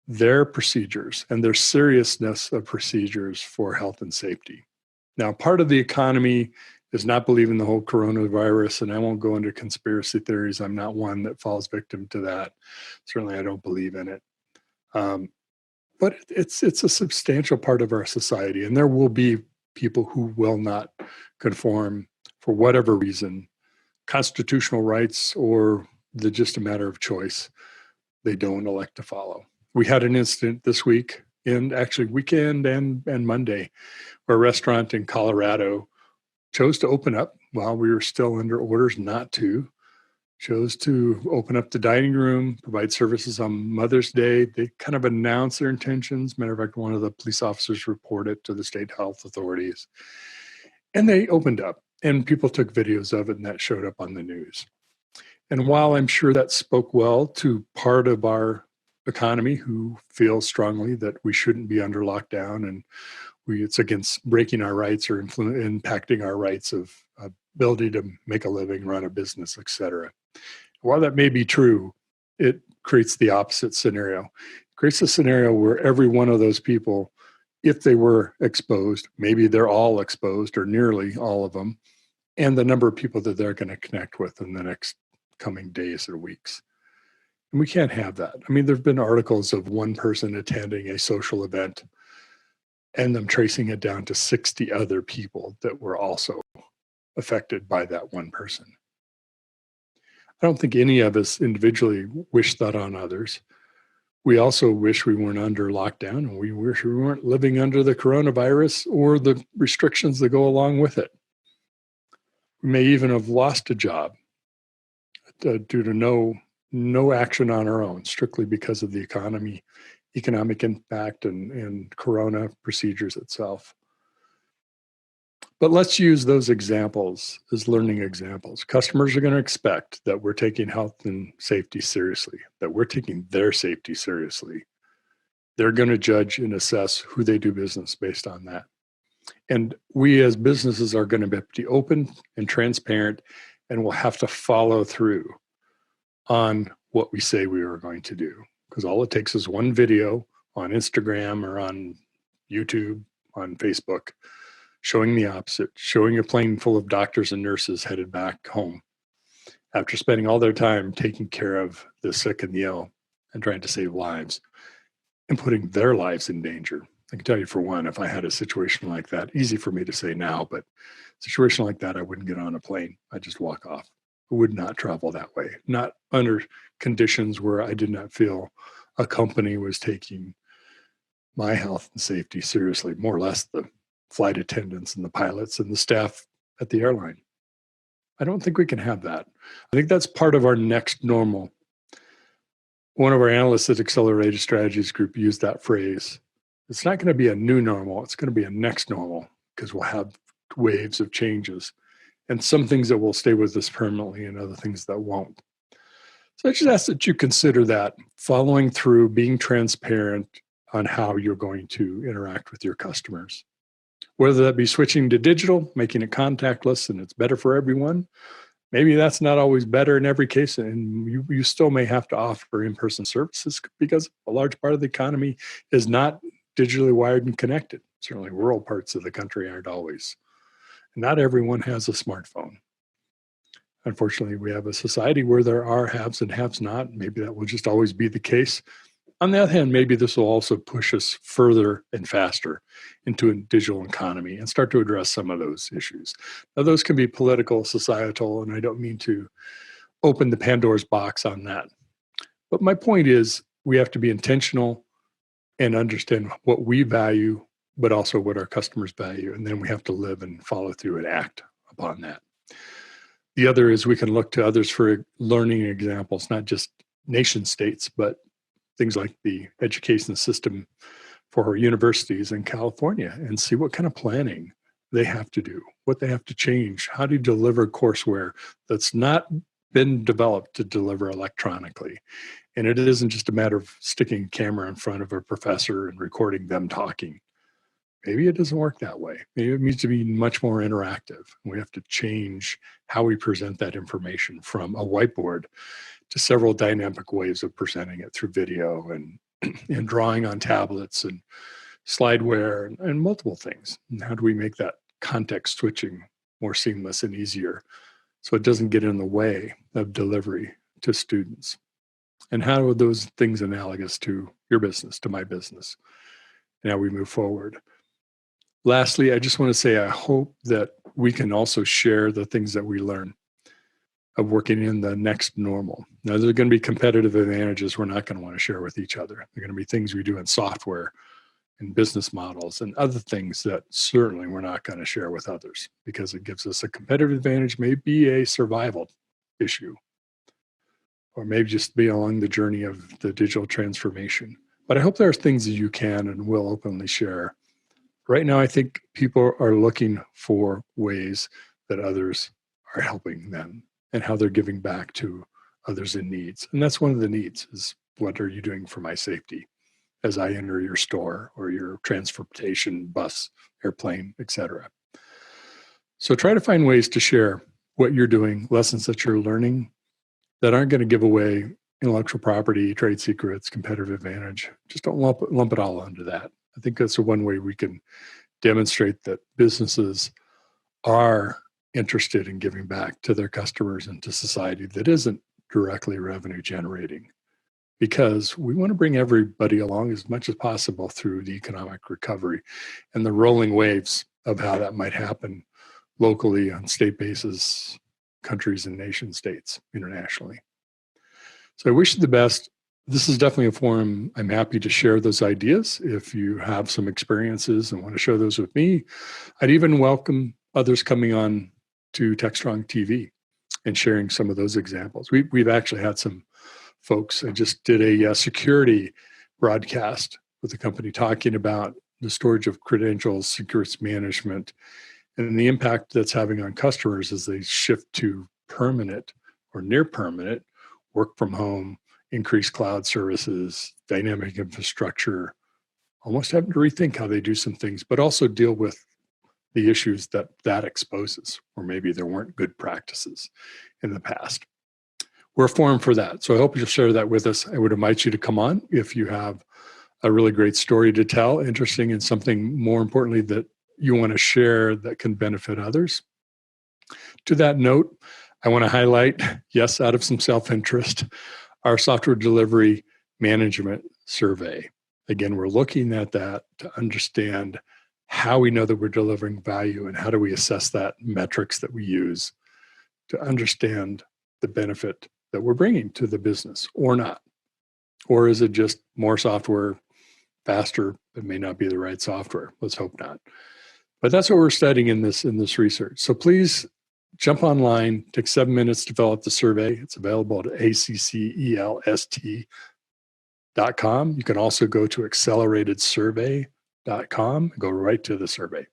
their procedures and their seriousness of procedures for health and safety. Now, part of the economy is not believing the whole coronavirus, and I won't go into conspiracy theories. I'm not one that falls victim to that. Certainly, I don't believe in it. But it's a substantial part of our society, and there will be people who will not conform for whatever reason, constitutional rights or just a matter of choice. They don't elect to follow. We had an incident this week, and actually weekend and Monday, where a restaurant in Colorado chose to open up while we were still under orders not to, chose to open up the dining room, provide services on Mother's Day. They kind of announced their intentions. Matter of fact, one of the police officers reported to the state health authorities. And they opened up, and people took videos of it, and that showed up on the news. And while I'm sure that spoke well to part of our economy who feel strongly that we shouldn't be under lockdown and it's against breaking our rights or impacting our rights of ability to make a living, run a business, et cetera. While that may be true, it creates the opposite scenario. It creates a scenario where every one of those people, if they were exposed, maybe they're all exposed or nearly all of them, and the number of people that they're going to connect with in the next coming days or weeks. And we can't have that. I mean, there have been articles of one person attending a social event and them tracing it down to 60 other people that were also affected by that one person. I don't think any of us individually wish that on others. We also wish we weren't under lockdown, and we wish we weren't living under the coronavirus or the restrictions that go along with it. We may even have lost a job due to no action on our own, strictly because of the economic impact and corona procedures itself. But let's use those examples as learning examples. Customers are going to expect that we're taking health and safety seriously, that we're taking their safety seriously. They're going to judge and assess who they do business based on that. And we as businesses are going to be open and transparent, and we'll have to follow through on what we say we are going to do. Because all it takes is one video on Instagram or on YouTube, on Facebook, showing the opposite, showing a plane full of doctors and nurses headed back home after spending all their time taking care of the sick and the ill and trying to save lives and putting their lives in danger. I can tell you, for one, if I had a situation like that, easy for me to say now, but a situation like that, I wouldn't get on a plane. I'd just walk off. I would not travel that way, not under conditions where I did not feel a company was taking my health and safety seriously, more or less the flight attendants and the pilots and the staff at the airline. I don't think we can have that. I think that's part of our next normal. One of our analysts at Accelerated Strategies Group used that phrase. It's not going to be a new normal. It's going to be a next normal, because we'll have waves of changes and some things that will stay with us permanently and other things that won't. So I just ask that you consider that, following through, being transparent on how you're going to interact with your customers. Whether that be switching to digital, making it contactless, and it's better for everyone. Maybe that's not always better in every case, and you still may have to offer in-person services because a large part of the economy is not digitally wired and connected. Certainly rural parts of the country aren't always. And not everyone has a smartphone. Unfortunately, we have a society where there are haves and haves not. Maybe that will just always be the case. On the other hand, maybe this will also push us further and faster into a digital economy and start to address some of those issues. Now, those can be political, societal, and I don't mean to open the Pandora's box on that. But my point is, we have to be intentional and understand what we value, but also what our customers value. And then we have to live and follow through and act upon that. The other is we can look to others for learning examples, not just nation states, but things like the education system for our universities in California, and see what kind of planning they have to do, what they have to change, how to deliver courseware that's not been developed to deliver electronically. And it isn't just a matter of sticking a camera in front of a professor and recording them talking. Maybe it doesn't work that way. Maybe it needs to be much more interactive. We have to change how we present that information from a whiteboard to several dynamic ways of presenting it through video and drawing on tablets and slideware and multiple things. And how do we make that context switching more seamless and easier so it doesn't get in the way of delivery to students? And how are those things analogous to your business, to my business, and how we move forward? Lastly, I just want to say I hope that we can also share the things that we learn of working in the next normal. Now, there are going to be competitive advantages we're not going to want to share with each other. There are going to be things we do in software and business models and other things that certainly we're not going to share with others because it gives us a competitive advantage, maybe a survival issue, or maybe just be along the journey of the digital transformation. But I hope there are things that you can and will openly share. Right now, I think people are looking for ways that others are helping them and how they're giving back to others in needs. And that's one of the needs is, what are you doing for my safety as I enter your store or your transportation, bus, airplane, etc. So try to find ways to share what you're doing, lessons that you're learning that aren't going to give away intellectual property, trade secrets, competitive advantage. Just don't lump it all under that. I think that's the one way we can demonstrate that businesses are interested in giving back to their customers and to society that isn't directly revenue generating, because we want to bring everybody along as much as possible through the economic recovery and the rolling waves of how that might happen locally on state basis, countries and nation states, internationally. So I wish you the best. This is definitely a forum. I'm happy to share those ideas. If you have some experiences and want to share those with me, I'd even welcome others coming on to TechStrong TV and sharing some of those examples. We've actually had some folks. I just did a security broadcast with a company talking about the storage of credentials, security management, and the impact that's having on customers as they shift to permanent or near permanent work from home, increased cloud services, dynamic infrastructure, almost having to rethink how they do some things, but also deal with the issues that exposes, or maybe there weren't good practices in the past. we're a forum for that. So I hope you'll share that with us. I would invite you to come on if you have a really great story to tell, interesting, and something more importantly that you want to share that can benefit others. To that note, I want to highlight, yes, out of some self-interest, our software delivery management survey. Again, we're looking at that to understand how we know that we're delivering value and how do we assess that metrics that we use to understand the benefit that we're bringing to the business or not. Or is it just more software, faster, but may not be the right software? Let's hope not. But that's what we're studying in this research. So please jump online, take 7 minutes to fill out the survey. It's available at accelst.com. You can also go to acceleratedsurvey.com and go right to the survey.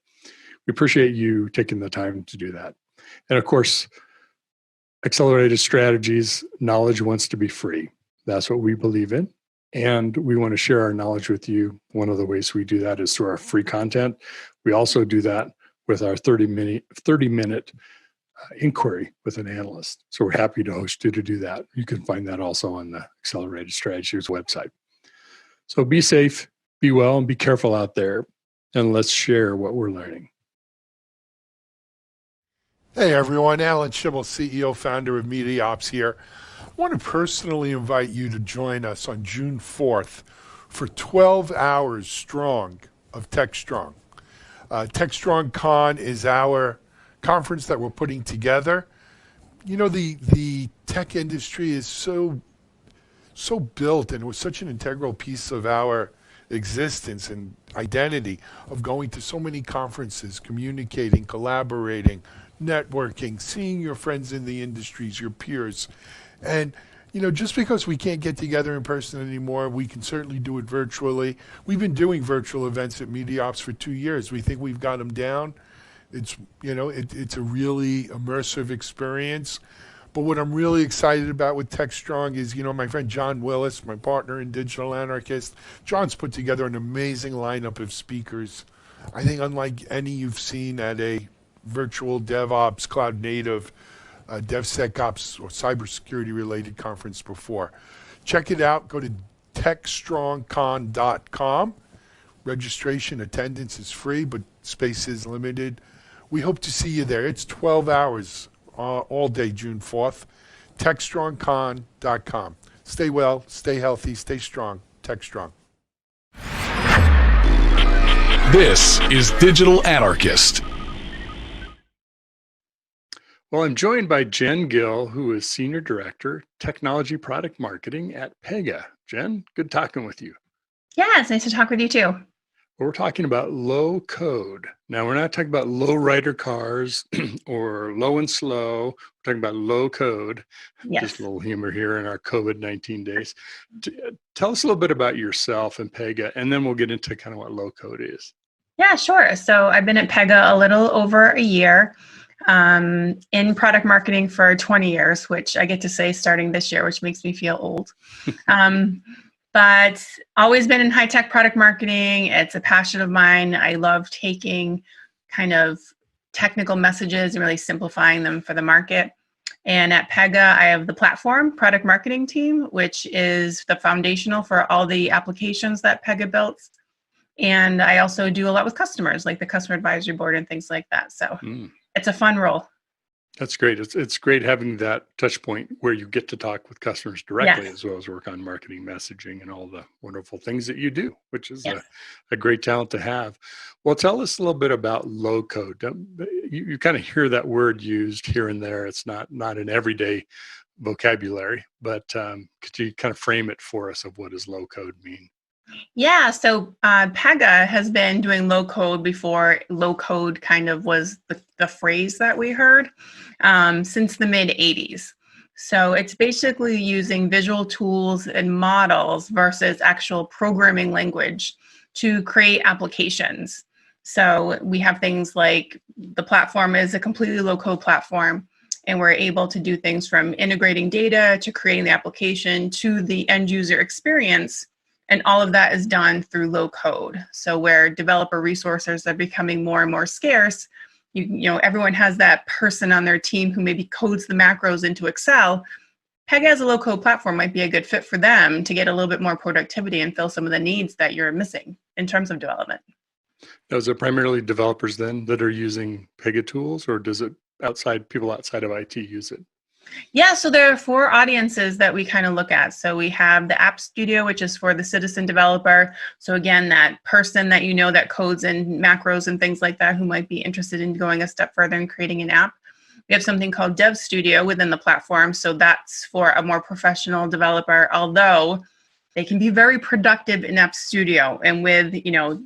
We appreciate you taking the time to do that. And of course, Accelerated Strategies, knowledge wants to be free. That's what we believe in. And we want to share our knowledge with you. One of the ways we do that is through our free content. We also do that with our 30-minute inquiry with an analyst. So we're happy to host you to do that. You can find that also on the Accelerated Strategies website. So be safe, be well, and be careful out there. And let's share what we're learning. Hey everyone, Alan Schimmel, CEO, founder of Devops here. I want to personally invite you to join us on June 4th for 12 hours strong of TechStrong. TechStrong Con is our conference that we're putting together. You know, the tech industry is so built, and it was such an integral piece of our existence and identity of going to so many conferences, communicating, collaborating, networking, seeing your friends in the industries, your peers. And, you know, just because we can't get together in person anymore, we can certainly do it virtually. We've been doing virtual events at Devops for 2 years. We think we've got them down. It's, you know, it's a really immersive experience. But what I'm really excited about with TechStrong is, you know, my friend John Willis, my partner in Digital Anarchist, John's put together an amazing lineup of speakers. I think unlike any you've seen at a virtual DevOps, cloud native, DevSecOps, or cybersecurity related conference before. Check it out. Go to techstrongcon.com. Registration, attendance is free, but space is limited. We hope to see you there. It's 12 hours all day, June 4th. techstrongcon.com. Stay well, stay healthy, stay strong. TechStrong. This is Digital Anarchist. Well, I'm joined by Jen Gill, who is Senior Director, Technology Product Marketing at Pega. Jen, good talking with you. Yeah, it's nice to talk with you too. We're talking about low code. Now, we're not talking about low rider cars or low and slow. We're talking about low code. Yes. Just a little humor here in our COVID-19 days. Tell us a little bit about yourself and Pega, and then we'll get into kind of what low code is. Yeah, sure. So I've been at Pega a little over a year, in product marketing for 20 years, which I get to say starting this year, which makes me feel old. But always been in high-tech product marketing. It's a passion of mine. I love taking kind of technical messages and really simplifying them for the market. And at Pega, I have the platform product marketing team, which is the foundational for all the applications that Pega built. And I also do a lot with customers, like the customer advisory board and things like that. So it's a fun role. That's great. It's great having that touch point where you get to talk with customers directly, as well as work on marketing, messaging, and all the wonderful things that you do, which is a great talent to have. Well, tell us a little bit about low code. You kind of hear that word used here and there. It's not an everyday vocabulary, but could you kind of frame it for us of what does low code mean? Yeah, so Pega has been doing low code before low code kind of was the phrase that we heard since the mid 80s. So it's basically using visual tools and models versus actual programming language to create applications. So we have things like the platform is a completely low code platform, and we're able to do things from integrating data to creating the application to the end user experience. And all of that is done through low code. So where developer resources are becoming more and more scarce, you know, everyone has that person on their team who maybe codes the macros into Excel. Pega as a low-code platform might be a good fit for them to get a little bit more productivity and fill some of the needs that you're missing in terms of development. Now, is it primarily developers then that are using Pega tools, or does it people outside of IT use it? Yeah, so there are 4 audiences that we kind of look at. So we have the App Studio, which is for the citizen developer. So again, that person that that codes in macros and things like that, who might be interested in going a step further and creating an app. We have something called Dev Studio within the platform. So that's for a more professional developer, although they can be very productive in App Studio. And with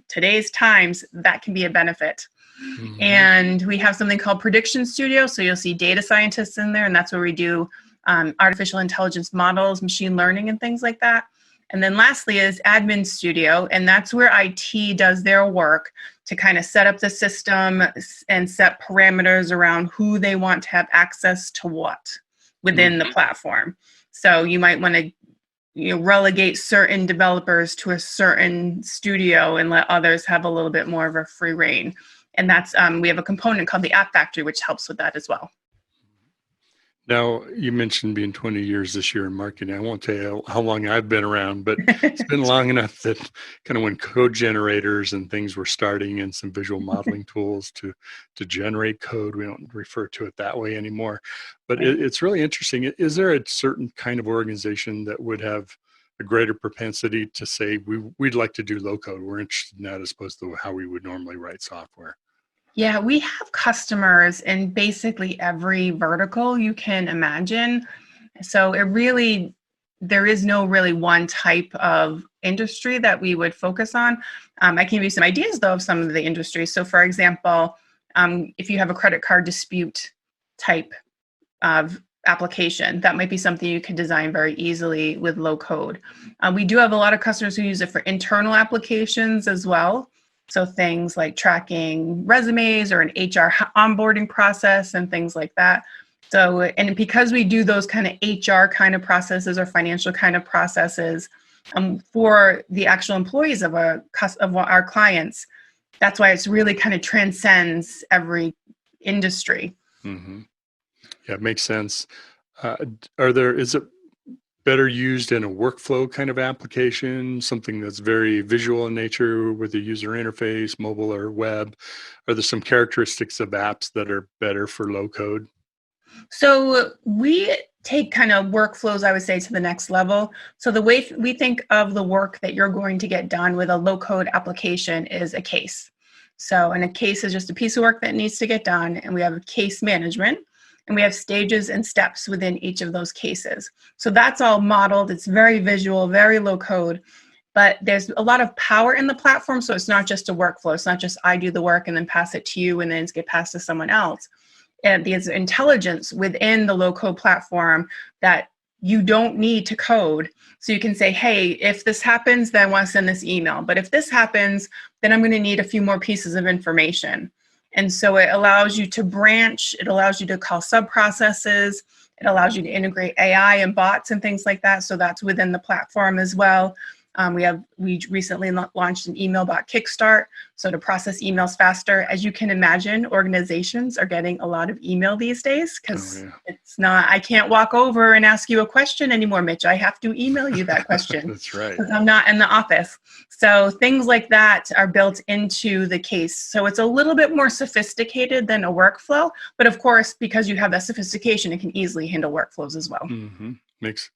today's times, that can be a benefit. Mm-hmm. And we have something called Prediction Studio. So you'll see data scientists in there, and that's where we do artificial intelligence models, machine learning, and things like that. And then lastly is Admin Studio, and that's where IT does their work to kind of set up the system and set parameters around who they want to have access to what within the platform. So you might want to relegate certain developers to a certain studio and let others have a little bit more of a free reign. And that's we have a component called the App Factory, which helps with that as well. Now, you mentioned being 20 years this year in marketing. I won't tell you how long I've been around, but it's been long enough that kind of when code generators and things were starting and some visual modeling tools to generate code, we don't refer to it that way anymore. But it's really interesting. Is there a certain kind of organization that would have a greater propensity to say, we'd like to do low code? We're interested in that as opposed to how we would normally write software. Yeah, we have customers in basically every vertical you can imagine. So there is no really one type of industry that we would focus on. I can give you some ideas though of some of the industries. So for example, if you have a credit card dispute type of application, that might be something you could design very easily with low code. We do have a lot of customers who use it for internal applications as well. So things like tracking resumes or an HR onboarding process and things like that. So, and because we do those kind of HR kind of processes or financial kind of processes for the actual employees of our clients, that's why it's really kind of transcends every industry. Mm-hmm. Yeah, it makes sense. Is it better used in a workflow kind of application, something that's very visual in nature with a user interface, mobile or web? Are there some characteristics of apps that are better for low code? So we take kind of workflows, I would say, to the next level. So the way we think of the work that you're going to get done with a low code application is a case. So, and a case is just a piece of work that needs to get done. And we have a case management. And we have stages and steps within each of those cases. So that's all modeled. It's very visual, very low code, but there's a lot of power in the platform. So it's not just a workflow. It's not just I do the work and then pass it to you and then it's get passed to someone else. And there's intelligence within the low code platform that you don't need to code. So you can say, hey, if this happens, then I want to send this email. But if this happens, then I'm going to need a few more pieces of information. And so it allows you to branch, it allows you to call sub-processes, it allows you to integrate AI and bots and things like that. So that's within the platform as well. We recently launched an email bot kickstart, so to process emails faster. As you can imagine, organizations are getting a lot of email these days because it's not, I can't walk over and ask you a question anymore, Mitch. I have to email you that question. That's right. Because I'm not in the office. So things like that are built into the case. So it's a little bit more sophisticated than a workflow, but of course, because you have that sophistication, it can easily handle workflows as well. Mm-hmm.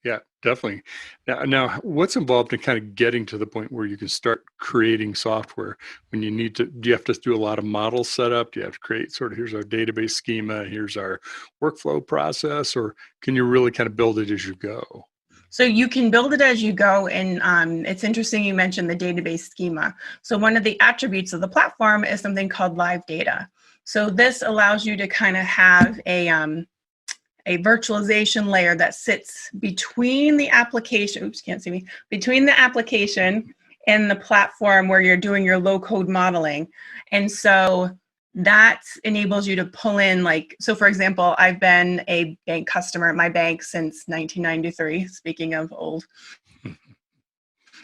Yeah, definitely. Now, what's involved in kind of getting to the point where you can start creating software when you need to? Do you have to do a lot of model setup? Do you have to create sort of, here's our database schema, here's our workflow process, or can you really kind of build it as you go? So you can build it as you go. And it's interesting you mentioned the database schema. So one of the attributes of the platform is something called live data. So this allows you to kind of have a virtualization layer that sits between the application, between the application and the platform where you're doing your low code modeling. And so that enables you to pull in, like, so for example, I've been a bank customer at my bank since 1993, speaking of old.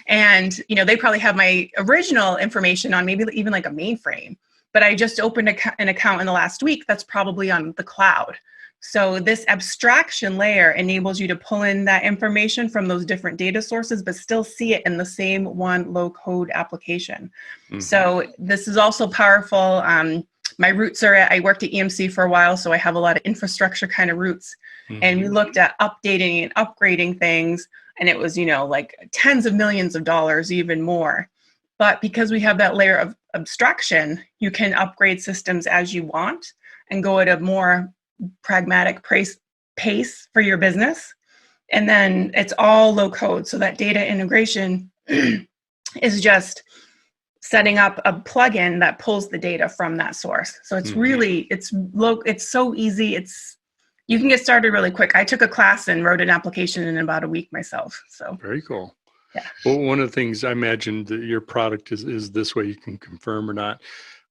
And, they probably have my original information on maybe even like a mainframe, but I just opened an account in the last week that's probably on the cloud. So this abstraction layer enables you to pull in that information from those different data sources, but still see it in the same one low-code application. So this is also powerful. My roots are I worked at EMC for a while, so I have a lot of infrastructure kind of roots. And we looked at updating and upgrading things, and it was, like tens of millions of dollars, even more. But because we have that layer of abstraction, you can upgrade systems as you want and go at a more pragmatic pace for your business. And then it's all low code. So that data integration is just setting up a plugin that pulls the data from that source. So it's really, it's so easy. You can get started really quick. I took a class and wrote an application in about a week myself. So very cool. Yeah. Well, one of the things I imagine that your product is this way, you can confirm or not.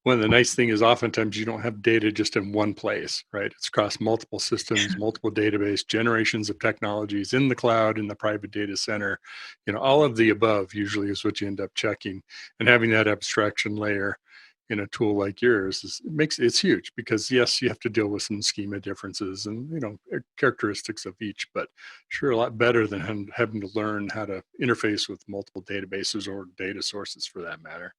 One of the nice things is oftentimes you don't have data just in one place, right? It's across multiple systems, multiple database, generations of technologies in the cloud, in the private data center, all of the above usually is what you end up checking. And having that abstraction layer in a tool like yours it's huge, because yes, you have to deal with some schema differences and characteristics of each, but sure a lot better than having to learn how to interface with multiple databases or data sources for that matter.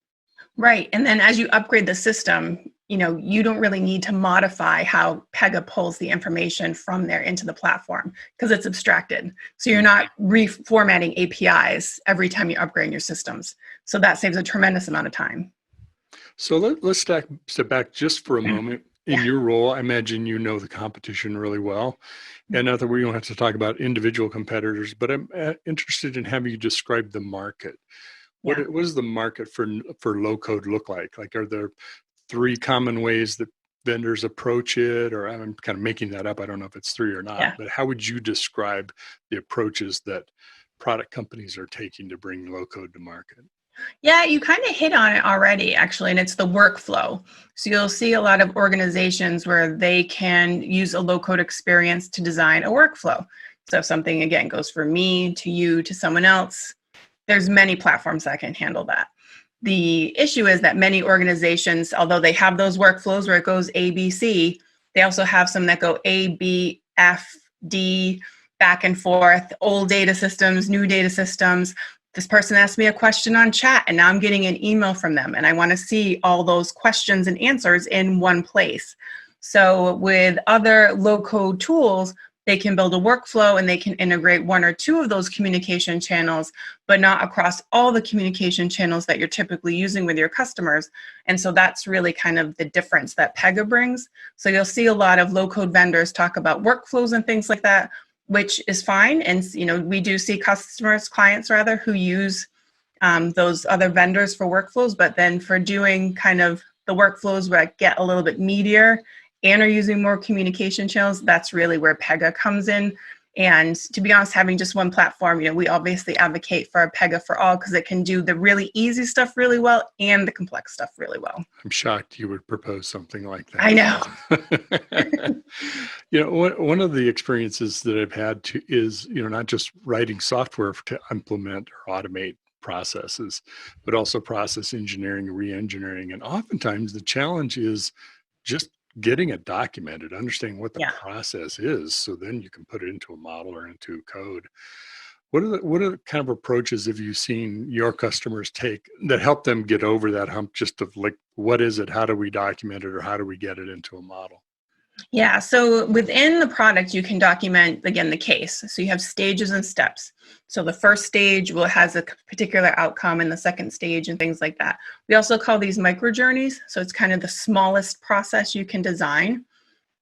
Right. And then as you upgrade the system, you don't really need to modify how Pega pulls the information from there into the platform because it's abstracted. So you're not reformatting APIs every time you upgrade your systems. So that saves a tremendous amount of time. So let's step back just for a moment. In your role, I imagine the competition really well. And not that we don't have to talk about individual competitors, but I'm interested in having you describe the market. What does the market for low code look like? Like, are there 3 common ways that vendors approach it? Or I'm kind of making that up. I don't know if it's 3 or not, but how would you describe the approaches that product companies are taking to bring low code to market? Yeah, you kind of hit on it already, actually, and it's the workflow. So you'll see a lot of organizations where they can use a low-code experience to design a workflow. So if something, again, goes from me to you to someone else, there's many platforms that can handle that. The issue is that many organizations, although they have those workflows where it goes A, B, C, they also have some that go A, B, F, D, back and forth, old data systems, new data systems. This person asked me a question on chat and now I'm getting an email from them and I want to see all those questions and answers in one place. So with other low-code tools, they can build a workflow and they can integrate 1 or 2 of those communication channels, but not across all the communication channels that you're typically using with your customers. And so that's really kind of the difference that Pega brings. So you'll see a lot of low-code vendors talk about workflows and things like that, which is fine. And, we do see clients who use those other vendors for workflows, but then for doing kind of the workflows that get a little bit meatier and are using more communication channels, that's really where Pega comes in. And to be honest, having just one platform, we obviously advocate for Pega for all because it can do the really easy stuff really well and the complex stuff really well. I'm shocked you would propose something like that. I know. One of the experiences that I've had is, not just writing software to implement or automate processes, but also process engineering, re-engineering. And oftentimes the challenge is just getting it documented, understanding what the process is, so then you can put it into a model or into code. What are the kind of approaches have you seen your customers take that help them get over that hump just of like, what is it? How do we document it? Or how do we get it into a model? Yeah, so within the product, you can document, again, the case. So you have stages and steps. So the first stage has a particular outcome and the second stage and things like that. We also call these micro journeys. So it's kind of the smallest process you can design.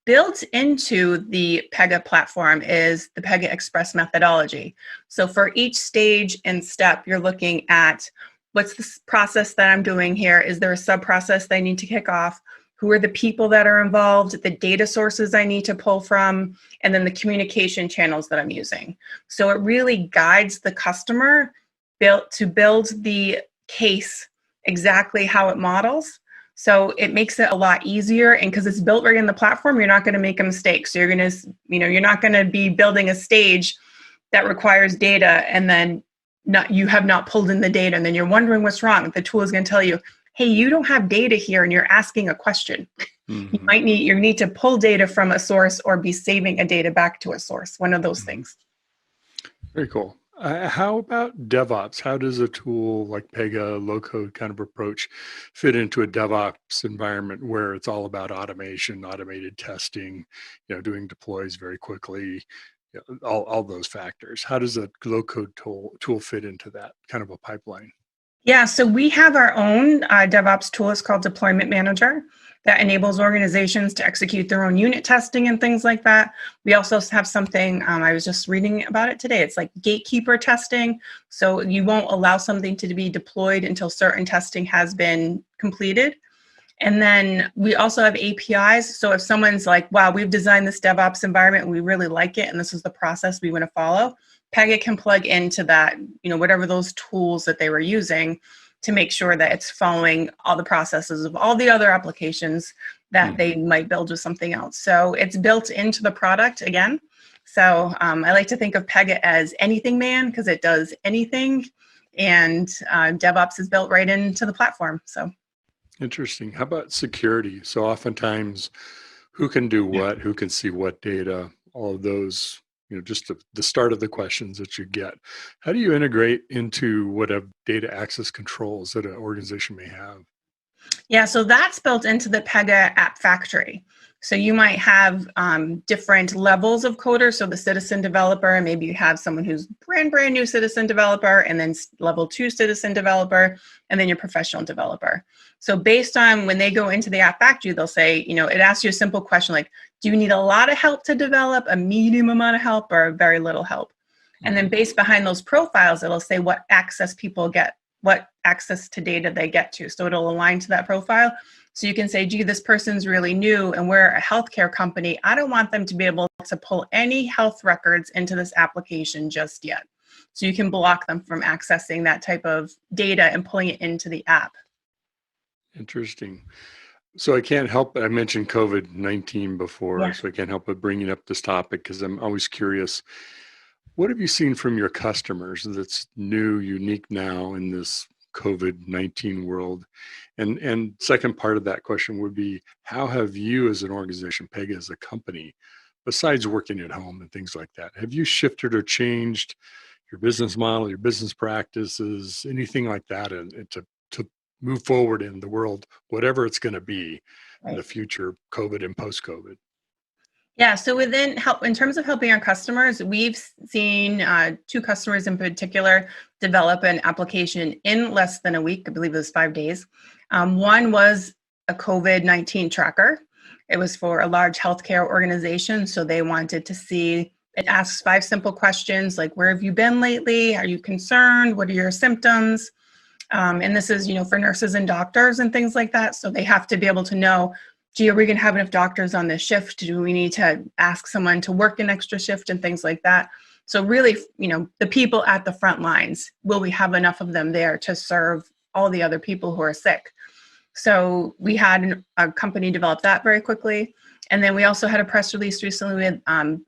Built into the Pega platform is the Pega Express methodology. So for each stage and step, you're looking at what's the process that I'm doing here? Is there a sub-process that I need to kick off? Who are the people that are involved, the data sources I need to pull from, and then the communication channels that I'm using. So it really guides the customer to build the case exactly how it models. So it makes it a lot easier, and because it's built right in the platform, you're not going to make a mistake. So you're going to, you're not going to be building a stage that requires data and then you have not pulled in the data, and then you're wondering what's wrong. The tool is going to tell you, hey, you don't have data here and you're asking a question. Mm-hmm. You need to pull data from a source or be saving a data back to a source, one of those things. Very cool. How about DevOps? How does a tool like Pega, low-code kind of approach fit into a DevOps environment where it's all about automation, automated testing, doing deploys very quickly, all those factors? How does a low-code tool fit into that kind of a pipeline? Yeah, so we have our own DevOps tool. It's called Deployment Manager that enables organizations to execute their own unit testing and things like that. We also have something, I was just reading about it today. It's like gatekeeper testing. So you won't allow something to be deployed until certain testing has been completed. And then we also have APIs. So if someone's like, wow, we've designed this DevOps environment and we really like it, and this is the process we want to follow, Pega can plug into that, whatever those tools that they were using to make sure that it's following all the processes of all the other applications that they might build with something else. So it's built into the product again. So I like to think of Pega as anything man because it does anything, and DevOps is built right into the platform. So interesting. How about security? So oftentimes, who can do what, who can see what data, all of those, just the start of the questions that you get. How do you integrate into whatever data access controls that an organization may have? Yeah, so that's built into the Pega App Factory. So you might have different levels of coders. So the citizen developer, maybe you have someone who's brand new citizen developer, and then level 2 citizen developer, and then your professional developer. So based on when they go into the App Factory, they'll say, it asks you a simple question like, do you need a lot of help to develop, a medium amount of help, or very little help? And then based behind those profiles, it'll say what access people get, what access to data they get to. So it'll align to that profile. So you can say, gee, this person's really new and we're a healthcare company. I don't want them to be able to pull any health records into this application just yet. So you can block them from accessing that type of data and pulling it into the app. Interesting. So I can't help but, I mentioned COVID-19 before, Yeah. so I can't help but bringing up this topic because I'm always curious. What have you seen from your customers that's new, unique now in this COVID-19 world? And second part of that question would be, how have you as an organization, Pega as a company, besides working at home and things like that, have you shifted or changed your business model, your business practices, anything like that, and to move forward in the world, whatever it's going to be in the future, COVID and post-COVID? Yeah, so in terms of helping our customers, we've seen 2 customers in particular develop an application in less than a week. I believe it was 5 days. One was a COVID-19 tracker. It was for a large healthcare organization. So they wanted to see, it asks 5 simple questions like, where have you been lately? Are you concerned? What are your symptoms? And this is, for nurses and doctors and things like that. So they have to be able to know, gee, are we going to have enough doctors on this shift? Do we need to ask someone to work an extra shift and things like that? So really, the people at the front lines, will we have enough of them there to serve all the other people who are sick? So we had a company develop that very quickly. And then we also had a press release recently with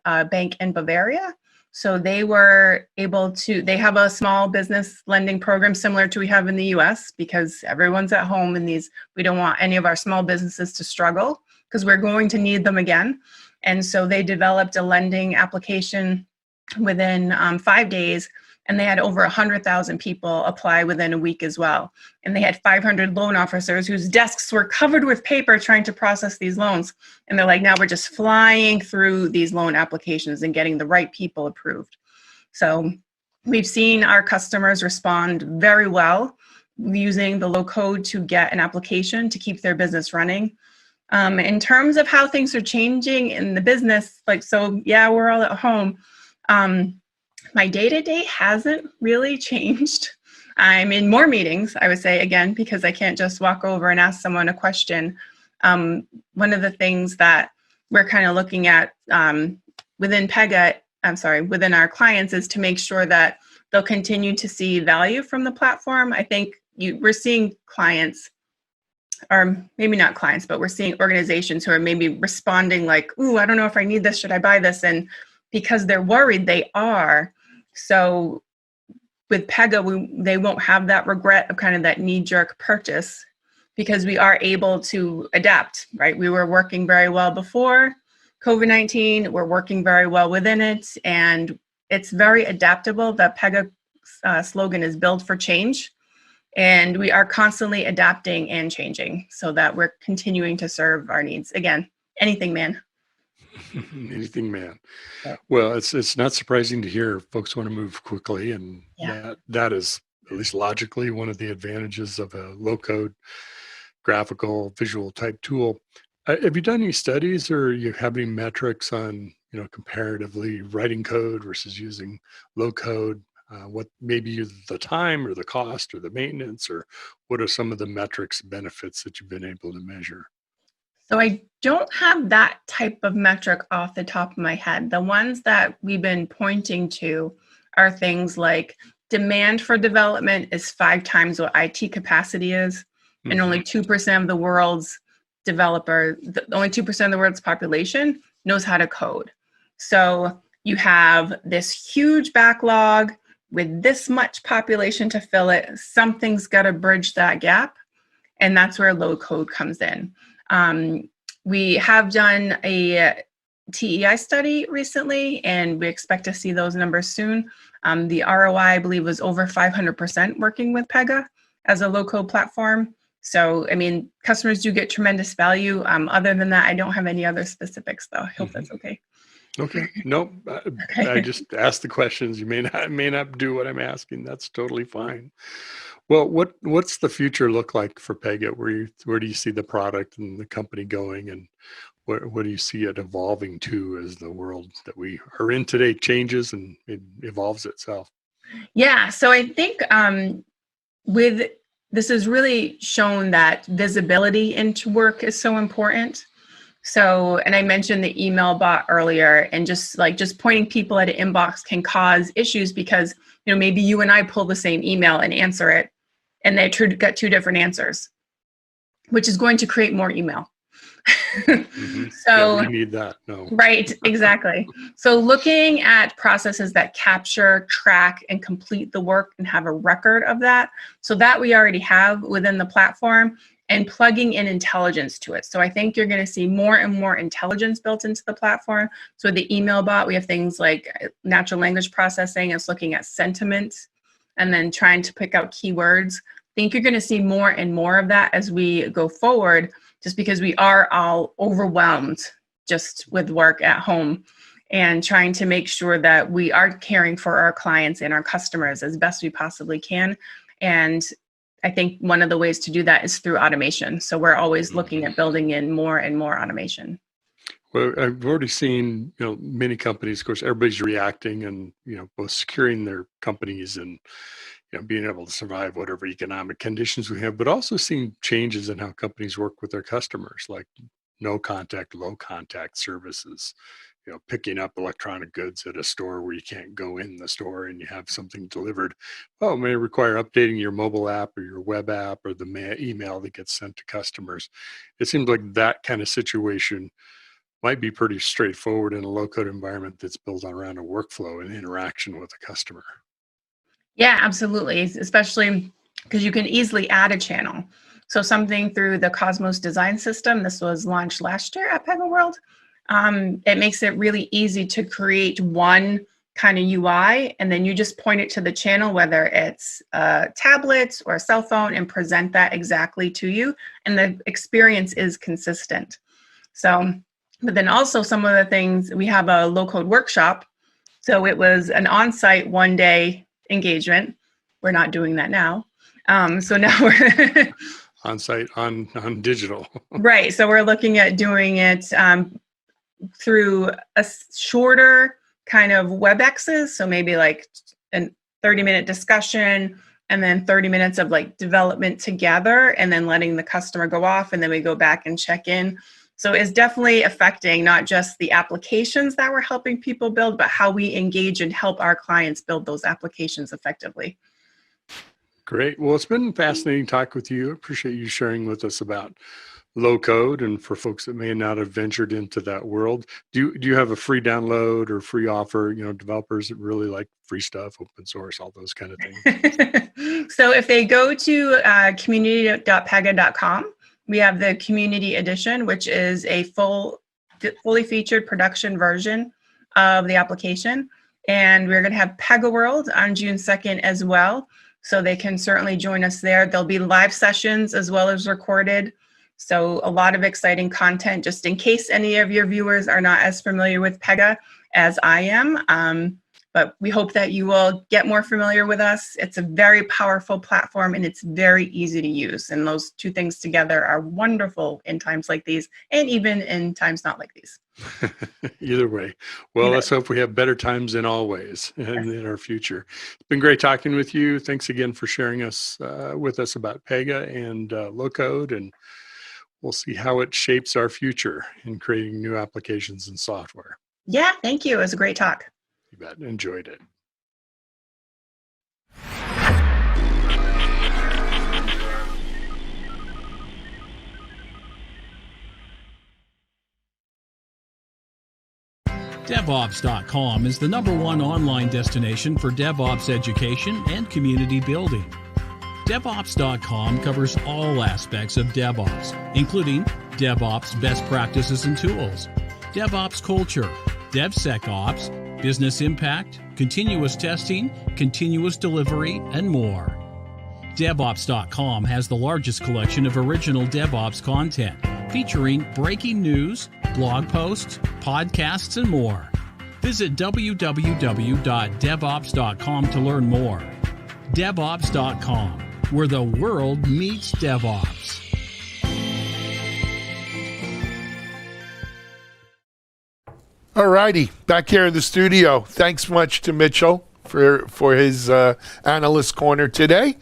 a bank in Bavaria. So they were able to, they have a small business lending program similar to we have in the US, because everyone's at home and we don't want any of our small businesses to struggle because we're going to need them again. And so they developed a lending application within 5 days, and they had over 100,000 people apply within a week as well. And they had 500 loan officers whose desks were covered with paper trying to process these loans. And they're like, now we're just flying through these loan applications and getting the right people approved. So we've seen our customers respond very well using the low code to get an application to keep their business running. In terms of how things are changing in the business, we're all at home. My day-to-day hasn't really changed. I'm in more meetings, I would say, again, because I can't just walk over and ask someone a question. One of the things that we're kind of looking at within our clients is to make sure that they'll continue to see value from the platform. I think we're seeing clients, or maybe not clients, but we're seeing organizations who are maybe responding like, ooh, I don't know if I need this, should I buy this? And because they're worried, they are. So with Pega, they won't have that regret of kind of that knee-jerk purchase. because we are able to adapt, right? We were working very well before COVID-19. We're working very well within it, and it's very adaptable. The PEGA slogan is build for change, and we are constantly adapting and changing so that we're continuing to serve our needs. Again, anything man. Anything man. Yeah. Well, it's not surprising to hear folks want to move quickly, and Yeah. that is, at least logically, one of the advantages of a low-code graphical visual type tool. Have you done any studies, or you have any metrics on, comparatively writing code versus using low code? What maybe the time or the cost or the maintenance, or what are some of the metrics benefits that you've been able to measure? So I don't have that type of metric off the top of my head. The ones that we've been pointing to are things like demand for development is 5 times what IT capacity is, and only 2% of the world's only 2% of the world's population knows how to code. So you have this huge backlog with this much population to fill it. Something's got to bridge that gap, and that's where low code comes in. We have done a TEI study recently, and we expect to see those numbers soon. The ROI, I believe, was over 500% working with PEGA as a low-code platform. So, I mean, customers do get tremendous value. Other than that, I don't have any other specifics, though. I hope that's okay. Okay. Nope. Okay. I just asked the questions. You may not do what I'm asking. That's totally fine. Well, what's the future look like for PEGA? Where do you see the product and the company going, and what do you see it evolving to as the world that we are in today changes and it evolves itself? Yeah. So I think this has really shown that visibility into work is so important. So, and I mentioned the email bot earlier, and just pointing people at an inbox can cause issues because, maybe you and I pull the same email and answer it, and they got 2 different answers, which is going to create more email. So yeah, we need that. No. Right, exactly. So looking at processes that capture, track, and complete the work and have a record of that, so that we already have within the platform, and plugging in intelligence to it. So I think you're going to see more and more intelligence built into the platform. So with the email bot, we have things like natural language processing. It's looking at sentiment and then trying to pick out keywords. I think you're going to see more and more of that as we go forward, just because we are all overwhelmed just with work at home, and trying to make sure that we are caring for our clients and our customers as best we possibly can. And I think one of the ways to do that is through automation. So we're always looking at building in more and more automation. Well, I've already seen, many companies, of course, everybody's reacting and, both securing their companies and, being able to survive whatever economic conditions we have, but also seeing changes in how companies work with their customers, like no contact, low contact services, picking up electronic goods at a store where you can't go in the store and you have something delivered. Well, it may require updating your mobile app or your web app or the email that gets sent to customers. It seems like that kind of situation might be pretty straightforward in a low-code environment that's built around a workflow and interaction with a customer. Yeah, absolutely. Especially because you can easily add a channel. So something through the Cosmos design system, this was launched last year at PEGA World. It makes it really easy to create one kind of UI, and then you just point it to the channel, whether it's a tablet or a cell phone, and present that exactly to you. And the experience is consistent. So, but then also some of the things, we have a low-code workshop. So it was an on-site 1-day engagement. We're not doing that now. So now we're on-site, on digital. Right. So we're looking at doing it through a shorter kind of WebExes. So maybe like a 30-minute discussion, and then 30 minutes of like development together, and then letting the customer go off, and then we go back and check in. So it's definitely affecting not just the applications that we're helping people build, but how we engage and help our clients build those applications effectively. Great. Well, it's been fascinating talk with you. I appreciate you sharing with us about low code, and for folks that may not have ventured into that world, do you have a free download or free offer? Developers that really like free stuff, open source, all those kind of things. So if they go to community.pega.com, we have the community edition, which is a fully featured production version of the application. And we're going to have Pega World on June 2nd as well. So they can certainly join us there. There'll be live sessions as well as recorded. So a lot of exciting content, just in case any of your viewers are not as familiar with Pega as I am. But we hope that you will get more familiar with us. It's a very powerful platform and it's very easy to use. And those two things together are wonderful in times like these and even in times not like these. Either way. Well, let's hope we have better times in all ways in our future. It's been great talking with you. Thanks again for sharing with us about Pega and low code, and we'll see how it shapes our future in creating new applications and software. Yeah, thank you. It was a great talk. You bet. Enjoyed it. Devops.com is the #1 online destination for DevOps education and community building. Devops.com covers all aspects of DevOps, including DevOps best practices and tools, DevOps culture, DevSecOps, business impact, continuous testing, continuous delivery, and more. Devops.com has the largest collection of original DevOps content, featuring breaking news, blog posts, podcasts, and more. Visit www.devops.com to learn more. Devops.com, where the world meets DevOps. All righty, back here in the studio. Thanks much to Mitchell for his Analyst Corner today.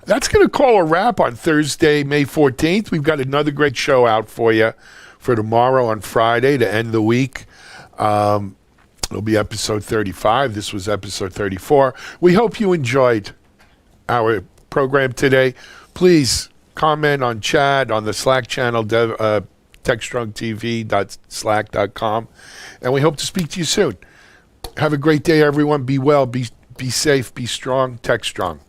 That's going to call a wrap on Thursday, May 14th. We've got another great show out for you for tomorrow on Friday to end the week. It'll be episode 35. This was episode 34. We hope you enjoyed our program today. Please comment on chat on the Slack channel, TechStrongTV.slack.com. And we hope to speak to you soon. Have a great day, everyone. Be well, be safe, be strong, TechStrong.